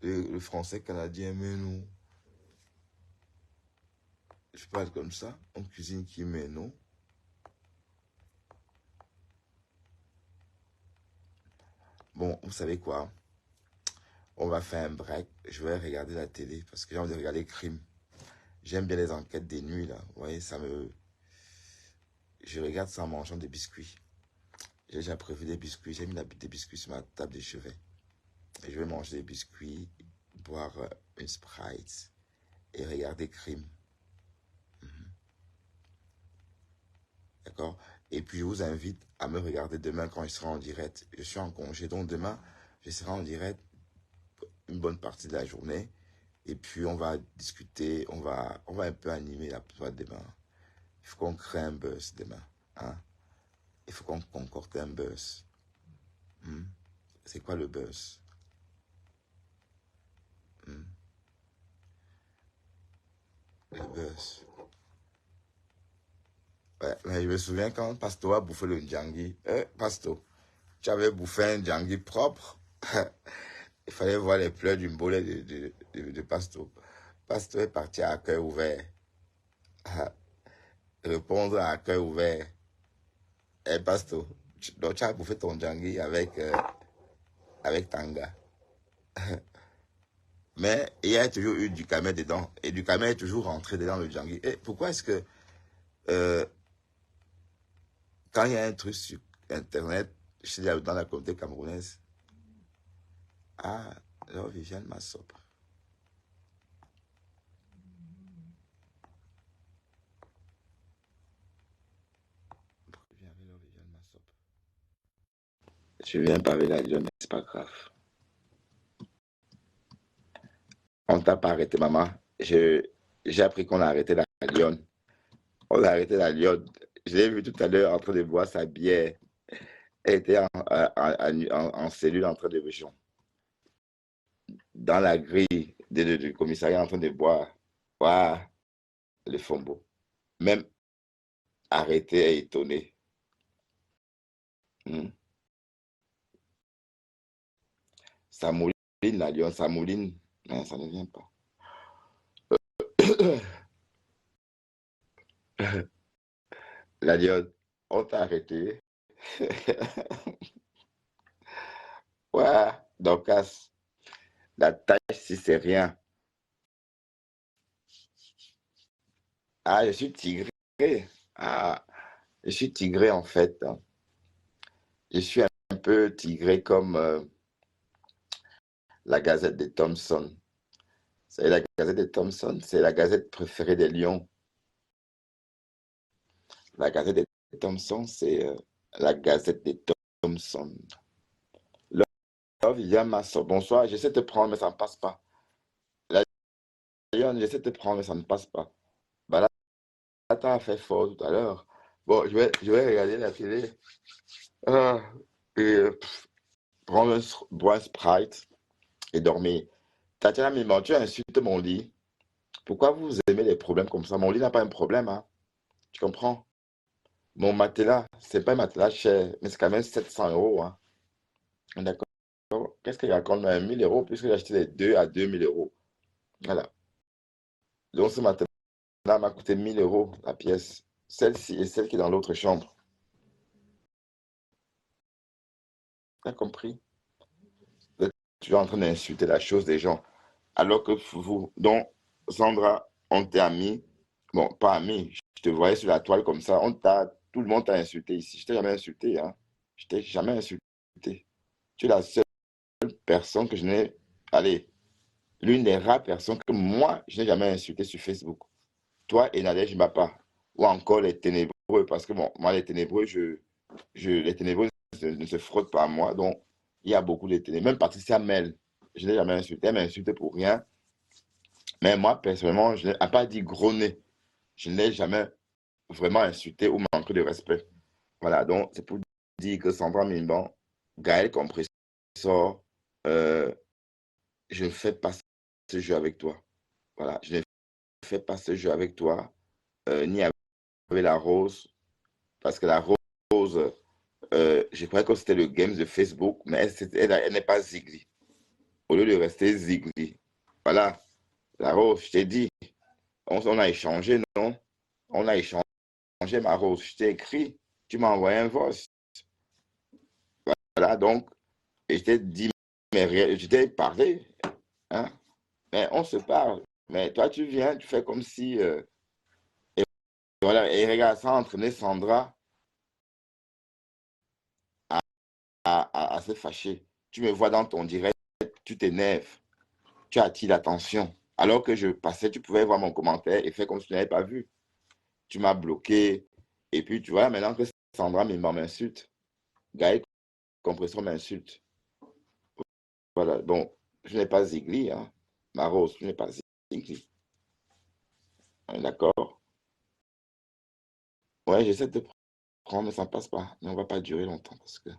le français canadien? Mais non. Je parle comme ça. On cuisine qui? Mais non. Bon, vous savez quoi? On va faire un break. Je vais regarder la télé parce que j'ai envie de regarder Crime. J'aime bien les enquêtes des nuits, là. Vous voyez, je regarde ça en mangeant des biscuits. J'ai déjà prévu des biscuits. J'ai mis des biscuits sur ma table de chevet. Et je vais manger des biscuits, boire une Sprite et regarder Crime. D'accord? Et puis, je vous invite à me regarder demain quand je serai en direct. Je suis en congé, donc demain, je serai en direct une bonne partie de la journée. Et puis, on va discuter, on va un peu animer la plupart demain. Il faut qu'on crée un buzz demain. Hein? Il faut qu'on concorde un buzz. C'est quoi le buzz? Le buzz. Ouais, mais je me souviens quand Pasto a bouffé le Djangui. Pasto, tu avais bouffé un Djangui propre. Il fallait voir les pleurs du mbolet de Pasto. Pasto est parti à cœur ouvert. Répondre à cœur ouvert. Pasto, donc tu as bouffé ton Djangui avec Tanga. Mais il y a toujours eu du camé dedans. Et du camé est toujours rentré dedans le Djangui. Et pourquoi est-ce que quand quand il y a un truc sur Internet, dans la communauté camerounaise, ah, alors Viviane Massop. Je viens parler la Lyon, mais c'est pas grave. On t'a pas arrêté, maman. J'ai appris qu'on a arrêté la Lyon. On a arrêté la Lyon. Je l'ai vu tout à l'heure en train de boire sa bière. Elle était en cellule en train de bouchon. Dans la grille du commissariat en train de boire. Waouh, le fombo. Même arrêté et étonné. Ça mouline, la Lyon, ça mouline. Mais ça ne vient pas. La Lyon, on t'a arrêté. Ouais, donc la tâche, si c'est rien. Ah, je suis tigré. Ah, je suis tigré en fait. Je suis un peu tigré comme la Gazette de Thomson. C'est la Gazette de Thomson, c'est la gazette préférée des Lions. La Gazette de Thomson, c'est la Gazette de Thomson. Viviane Massot, bonsoir, j'essaie de te prendre, mais ça ne passe pas. La Lyon, j'essaie de te prendre, mais ça ne passe pas. Bah là, tu as fait fort tout à l'heure. Bon, je vais regarder la télé. Et prendre boire un Sprite et dormir. Tatiana Mimon, tu insultes mon lit. Pourquoi vous aimez les problèmes comme ça? Mon lit n'a pas un problème, hein? Tu comprends? Mon matelas, c'est pas un matelas cher, mais c'est quand même 700 euros, hein? D'accord? Qu'est-ce qu'il raconte? 1000 euros, puisque j'ai acheté les deux à 2000 euros. Voilà. Donc ce matelas m'a coûté 1000 euros la pièce. Celle-ci et celle qui est dans l'autre chambre. Tu as compris? Tu es en train d'insulter la chose des gens. Alors que vous, donc, Sandra, on t'est amis. Bon, pas amis. Je te voyais sur la toile comme ça. Tout le monde t'a insulté ici. Je t'ai jamais insulté, hein. Je t'ai jamais insulté. Tu es la seule personne que je n'ai. Allez, l'une des rares personnes que moi, je n'ai jamais insulté sur Facebook. Toi et Nadège Mbapa. Ou encore les ténébreux. Parce que bon, moi, les ténébreux, les ténébreux ne se frottent pas à moi. Donc, il y a beaucoup de ténébreux. Même Patricia Mel, je n'ai jamais insulté. Elle m'a insulté pour rien. Mais moi, personnellement, je n'ai pas dit gros nez. Je ne l'ai jamais vraiment insulté ou manqué de respect. Voilà, donc c'est pour dire que Sandra Mimban, Gaël Compressor, je ne fais pas ce jeu avec toi. Voilà, je ne fais pas ce jeu avec toi, ni avec la Rose, parce que la Rose, je croyais que c'était le game de Facebook, mais elle n'est pas Zigli. Au lieu de rester Zigli. Voilà, la Rose, je t'ai dit, on a échangé, non? On a échangé, ma Rose. Je t'ai écrit, tu m'as envoyé un voice. Voilà, donc, et je t'ai dit, mais je t'ai parlé, hein? Mais on se parle. Mais toi, tu viens, tu fais comme si. Et voilà, et regarde, ça a entraîné Sandra à se fâcher. Tu me vois dans ton direct, tu t'énerves, tu attires l'attention. Alors que je passais, tu pouvais voir mon commentaire et faire comme si tu n'avais pas vu. Tu m'as bloqué. Et puis, tu vois, maintenant que Sandra m'insulte, Gaël Compression m'insulte. Voilà, bon, je n'ai pas Zigli, hein. Ma Rose, je n'ai pas Zigli. D'accord? Ouais, j'essaie de prendre, mais ça ne passe pas. Mais on ne va pas durer longtemps parce que.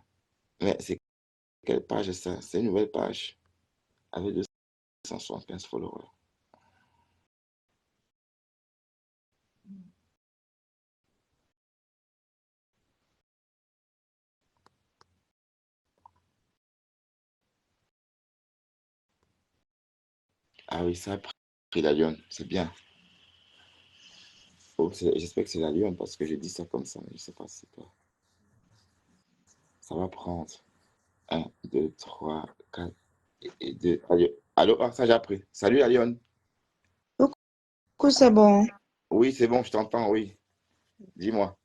Mais c'est quelle page ça? C'est une nouvelle page avec 275 followers. Ah oui, ça a pris la lionne, c'est bien. Oh, j'espère que c'est la lionne parce que j'ai dit ça comme ça, mais je ne sais pas si c'est toi. Ça va prendre 1, 2, 3, 4 et 2. Allô, ah, ça j'ai appris. Salut la lionne. Coucou, c'est bon. Oui, c'est bon, je t'entends, oui. Dis-moi.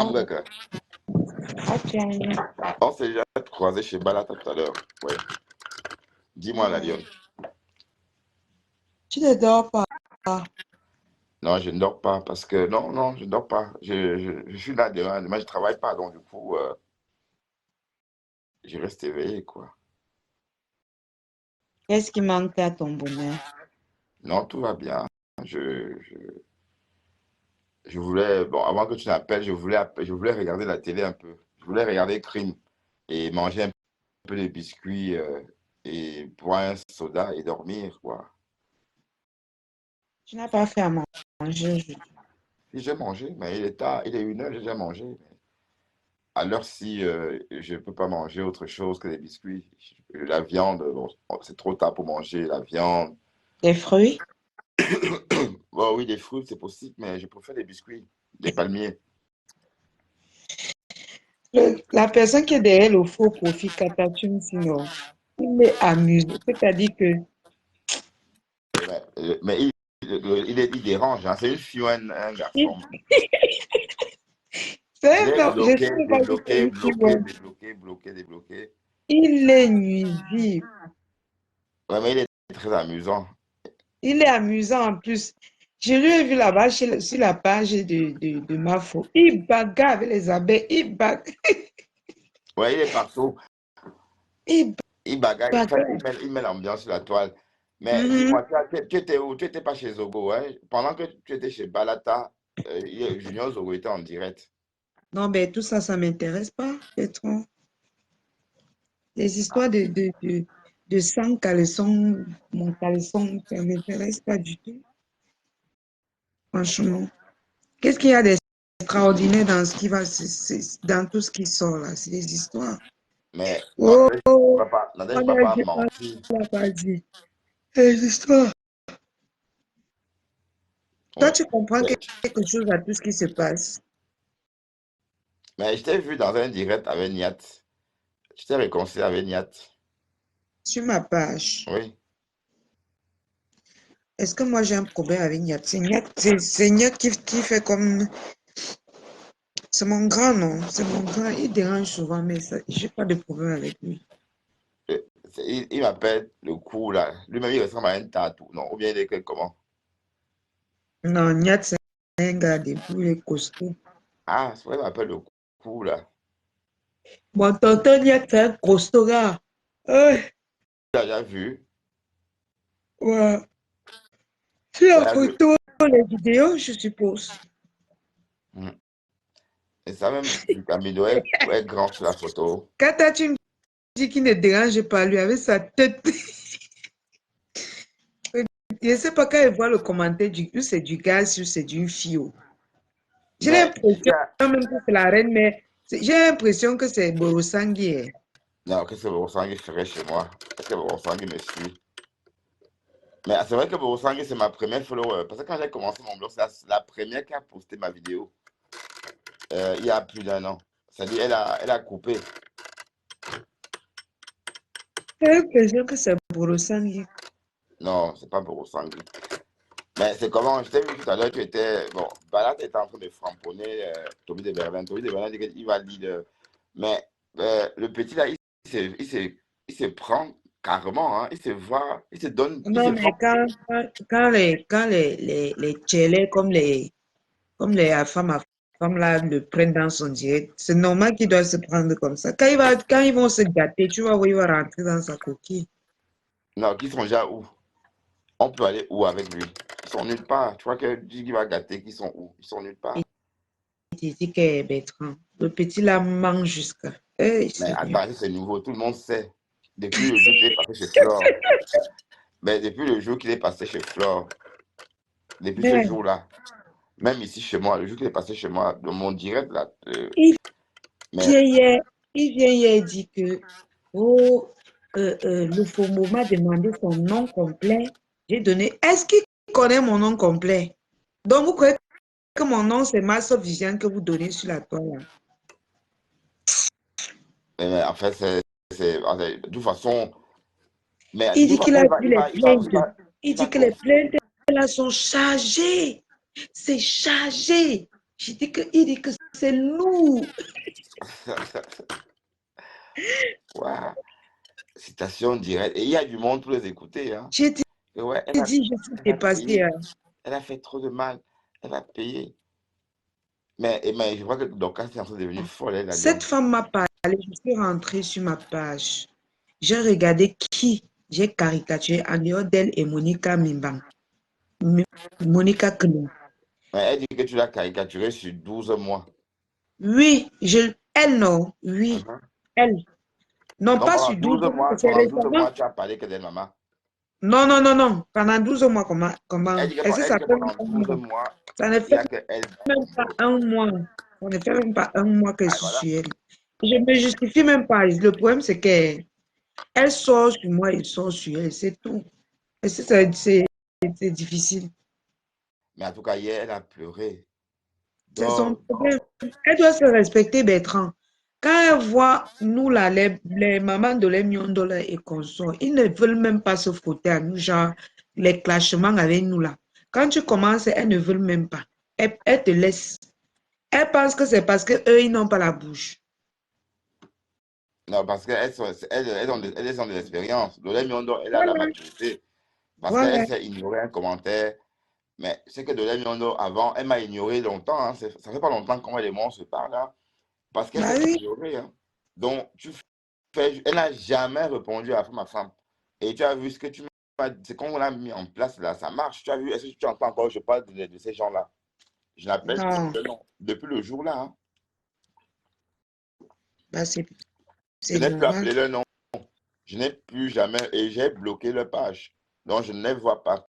Hamburger. Ah, tiens. On s'est déjà croisé chez Balata tout à l'heure. Ouais. Dis-moi, la lionne. Tu ne dors pas. Non, je ne dors pas parce que... Non, non, je ne dors pas. Je suis là demain. Demain, je ne travaille pas. Donc, du coup, je reste éveillé, quoi. Qu'est-ce qui manque à ton bonheur? Non, tout va bien. Je voulais... Bon, avant que tu n'appelles, je voulais regarder la télé un peu. Je voulais regarder Crime et manger un peu de biscuits et boire un soda et dormir, quoi. Tu n'as pas fait à manger aujourd'hui. Si j'ai mangé, mais il est tard, il est 1 heure, j'ai déjà mangé. À l'heure-ci, je ne peux pas manger autre chose que des biscuits. La viande, bon, c'est trop tard pour manger la viande. Des fruits? Bon, oui, des fruits, c'est possible, mais je préfère les biscuits, des palmiers. La personne qui est derrière le faux profil Katatum, sinon, il est amusé. C'est-à-dire que Mais il dérange, hein. C'est une fille ou un garçon. il- c'est J'ai non, je ne bloqué, sais pas si c'est débloqué, une fille ou bloqué, un- débloqué, bloqué, débloqué. Il est nuisible. Ouais, mais il est très amusant. Il est amusant en plus. Je lui ai vu là-bas sur la page de Mafo. Il bagarre avec les abeilles. Ouais, il est partout. Il Il bagaille, en fait, bagarre. il met l'ambiance sur la toile. Mais Mhm. dis-moi, tu étais où? Tu n'étais pas chez Zogo, hein? Pendant que tu étais chez Balata, Junior Zogo était en direct. Non, mais tout ça, ça ne m'intéresse pas, Bertrand. Les Ah, histoires de sang caleçon, mon caleçon, ça ne m'intéresse pas du tout, d'accord. franchement. Qu'est-ce qu'il y a d'extraordinaire dans ce qui va, dans tout ce qui sort là? C'est des histoires. Mais Oh, Nadège on va a pas dit, on mentir. l'a pas dit. C'est des histoires. Toi, Oui. tu comprends Mais, quelque chose à tout ce qui se passe mais je t'ai vu dans un direct avec Niat. Je t'ai réconcilié avec Niat. sur ma page. Oui. Est-ce que moi j'ai un problème avec Niat? C'est Niat qui fait comme. C'est mon grand, non? C'est mon grand. Il dérange souvent, mais je n'ai pas de problème avec lui. Il m'appelle le coup là. Lui-même, il ressemble à un tatou. Non, ou bien il est comment? Non, Niat, c'est un gars debout, il est costaud. Ah, c'est vrai, il m'appelle le coup là. Mon tonton Niat, c'est un costaud gars. Ouais, Tu l'as déjà vu? ouais. Sur Tu la l'as vu? photo, les vidéos, je suppose. Hmm. Et ça même, Camilo est grand sur la photo. Quand tu me dis qu'il ne dérange pas lui avec sa tête, je ne sais pas quand il voit le commentaire ou c'est du gars ou c'est d'une fille. J'ai Mais l'impression même que c'est la reine, mais j'ai l'impression que c'est Borosangui. Hein. non, qu'est-ce que Borosangui ferait chez moi? Est-ce que Borosangui me suit? Mais c'est vrai que Borosangui, c'est ma première follower. Parce que quand j'ai commencé mon blog, c'est la première qui a posté ma vidéo il y a plus d'1 an. C'est-à-dire, elle a coupé. J'ai l'impression que c'est Borosangui. Non, c'est pas Borosangui. Mais c'est comment, je t'ai vu tout à l'heure, tu étais. Bon, Balat était en train de framponner Toby de Berlin. Toby de Berlin dit qu'il va leader. Mais le petit là, il se prend carrément, hein, il se voit, il se donne, il se Non, mais vend. quand les tchélés comme les femmes là le prennent dans son direct, c'est normal qu'il doit se prendre comme ça. Quand ils vont se gâter, tu vois où il va rentrer dans sa coquille. Non, qui sont déjà où? On peut aller où avec lui? Ils sont nulle part. Tu vois que dit qu'il va gâter, qu'ils sont où? Ils sont nulle part. Il dit que Bertrand, le petit là mange jusqu'à. Hey, Mais Seigneur. attends, c'est nouveau, tout le monde sait. Depuis le jour qu'il est passé chez Flore. Mais depuis le jour qu'il est passé chez Flore, depuis ce Mais jour-là, même ici chez moi, le jour qu'il est passé chez moi, dans mon direct là, il mais vient hier, il vient hier dire que oh, le FOMO m'a demandé son nom complet. J'ai donné. Est-ce qu'il connaît mon nom complet? Donc, vous croyez que mon nom, c'est Master Vision que vous donnez sur la toile. Là. mais en fait, de toute façon, mais de Il toute dit qu'il façon, a vu les plaintes. Il il va dit que les continuer. plaintes là sont chargées. C'est chargé. Il dit que c'est lourd. Waouh, citation directe. Et il y a du monde pour les écouter. Hein. J'ai dit, Et ouais, je suis elle a dépassée. payé. Hein. Elle a fait trop de mal. Elle va payer. Mais je vois que Dorcas est en train de devenir folle, elle, la Cette lionne. femme m'a parlé, je suis rentrée sur ma page. J'ai regardé qui j'ai caricaturé en dehors d'elle et Monica Mimbang. Monica Clou. Mais elle dit que tu l'as caricaturée sur 12 mois. Oui, elle non, oui, Mhm. elle. Non, Donc pas sur 12 mois, c'est pendant 12 récemment. mois, tu as parlé que d'elle, maman. Non, non, non, non. Pendant 12 mois, comment? Est-ce que Elle dit ça que fait pendant un 12 mois? mois, Ça ne il y fait a que elle. même pas un mois. Ça ne fait même pas un mois que je Ah, suis voilà. sur elle. Je ne me justifie même pas. Le problème, c'est qu'elle sort sur moi, il sort sur elle, c'est tout. Et c'est difficile. Mais en tout cas, hier, elle a pleuré. C'est son Donc, problème. Elle doit se respecter, Bertrand. Quand elle voit nous, là, les mamans de l'Emion et consorts, ils ne veulent même pas se frotter à nous, genre les clashements avec nous, là. Quand tu commences, elles ne veulent même pas. Elles te laissent. Elles pensent que c'est parce qu'eux, ils n'ont pas la bouche. non, parce elles ont de l'expérience. Dolé Miondo, elle a la Voilà, maturité. Parce qu'elle voilà. sait ignorer un commentaire. Mais c'est que Dolé Miondo, avant, elle m'a ignoré longtemps. Hein. Ça fait pas longtemps qu'on les monstres se parlent. Hein. Parce qu'elle Bah s'est oui, ignorée. Hein. Donc, elle n'a jamais répondu à ma femme. Et tu as vu ce que tu m'as dit. C'est qu'on l'a mis en place là, ça marche. Tu as vu, est-ce que tu entends encore, je parle de ces gens-là. Je n'appelle plus non, le nom. Depuis le jour-là, hein, bah je c'est n'ai plus normal. appelé leur nom. Je n'ai plus jamais, et j'ai bloqué leur page. Donc, je ne les vois pas.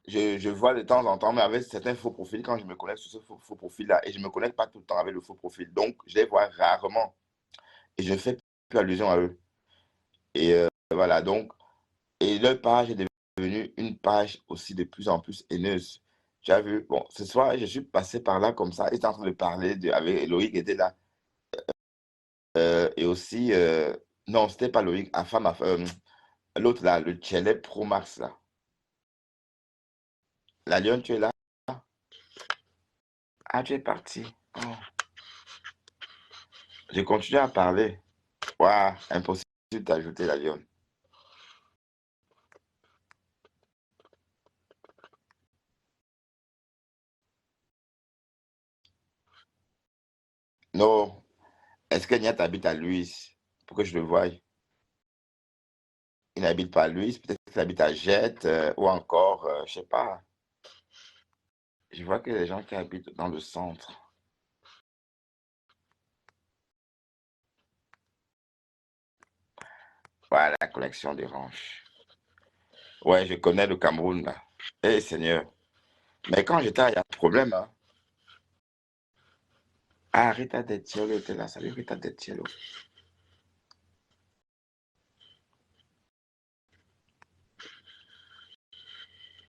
Je vois de temps en temps, mais avec certains faux profils, quand je me connecte sur ce faux profil-là, et je ne me connecte pas tout le temps avec le faux profil. Donc, je les vois rarement. Et je ne fais plus allusion à eux. Et voilà, donc, et leur page est devenue une page aussi de plus en plus haineuse. Tu as vu, bon, ce soir, je suis passé par là comme ça, ils étaient en train de parler avec Loïc qui était là. Et aussi, non, c'était pas Loïc, l'autre là, le Tchelet Pro Max là. La Lyon, tu es là? Ah, tu es parti. Oh. Je continue à parler. Waouh, impossible d'ajouter la Lyon. Non, est-ce que Niat habite à Louis pour que je le voie? Il n'habite pas à Louis, peut-être qu'il habite à Jette ou encore, je sais pas. Je vois que les gens qui habitent dans le centre. Voilà, la collection d'oranges. Ouais, je connais le Cameroun là. Eh Seigneur. Mais quand j'étais là, il y a un problème. Hein. Ah, Rita Dettielo était là. Salut Rita Dettielo.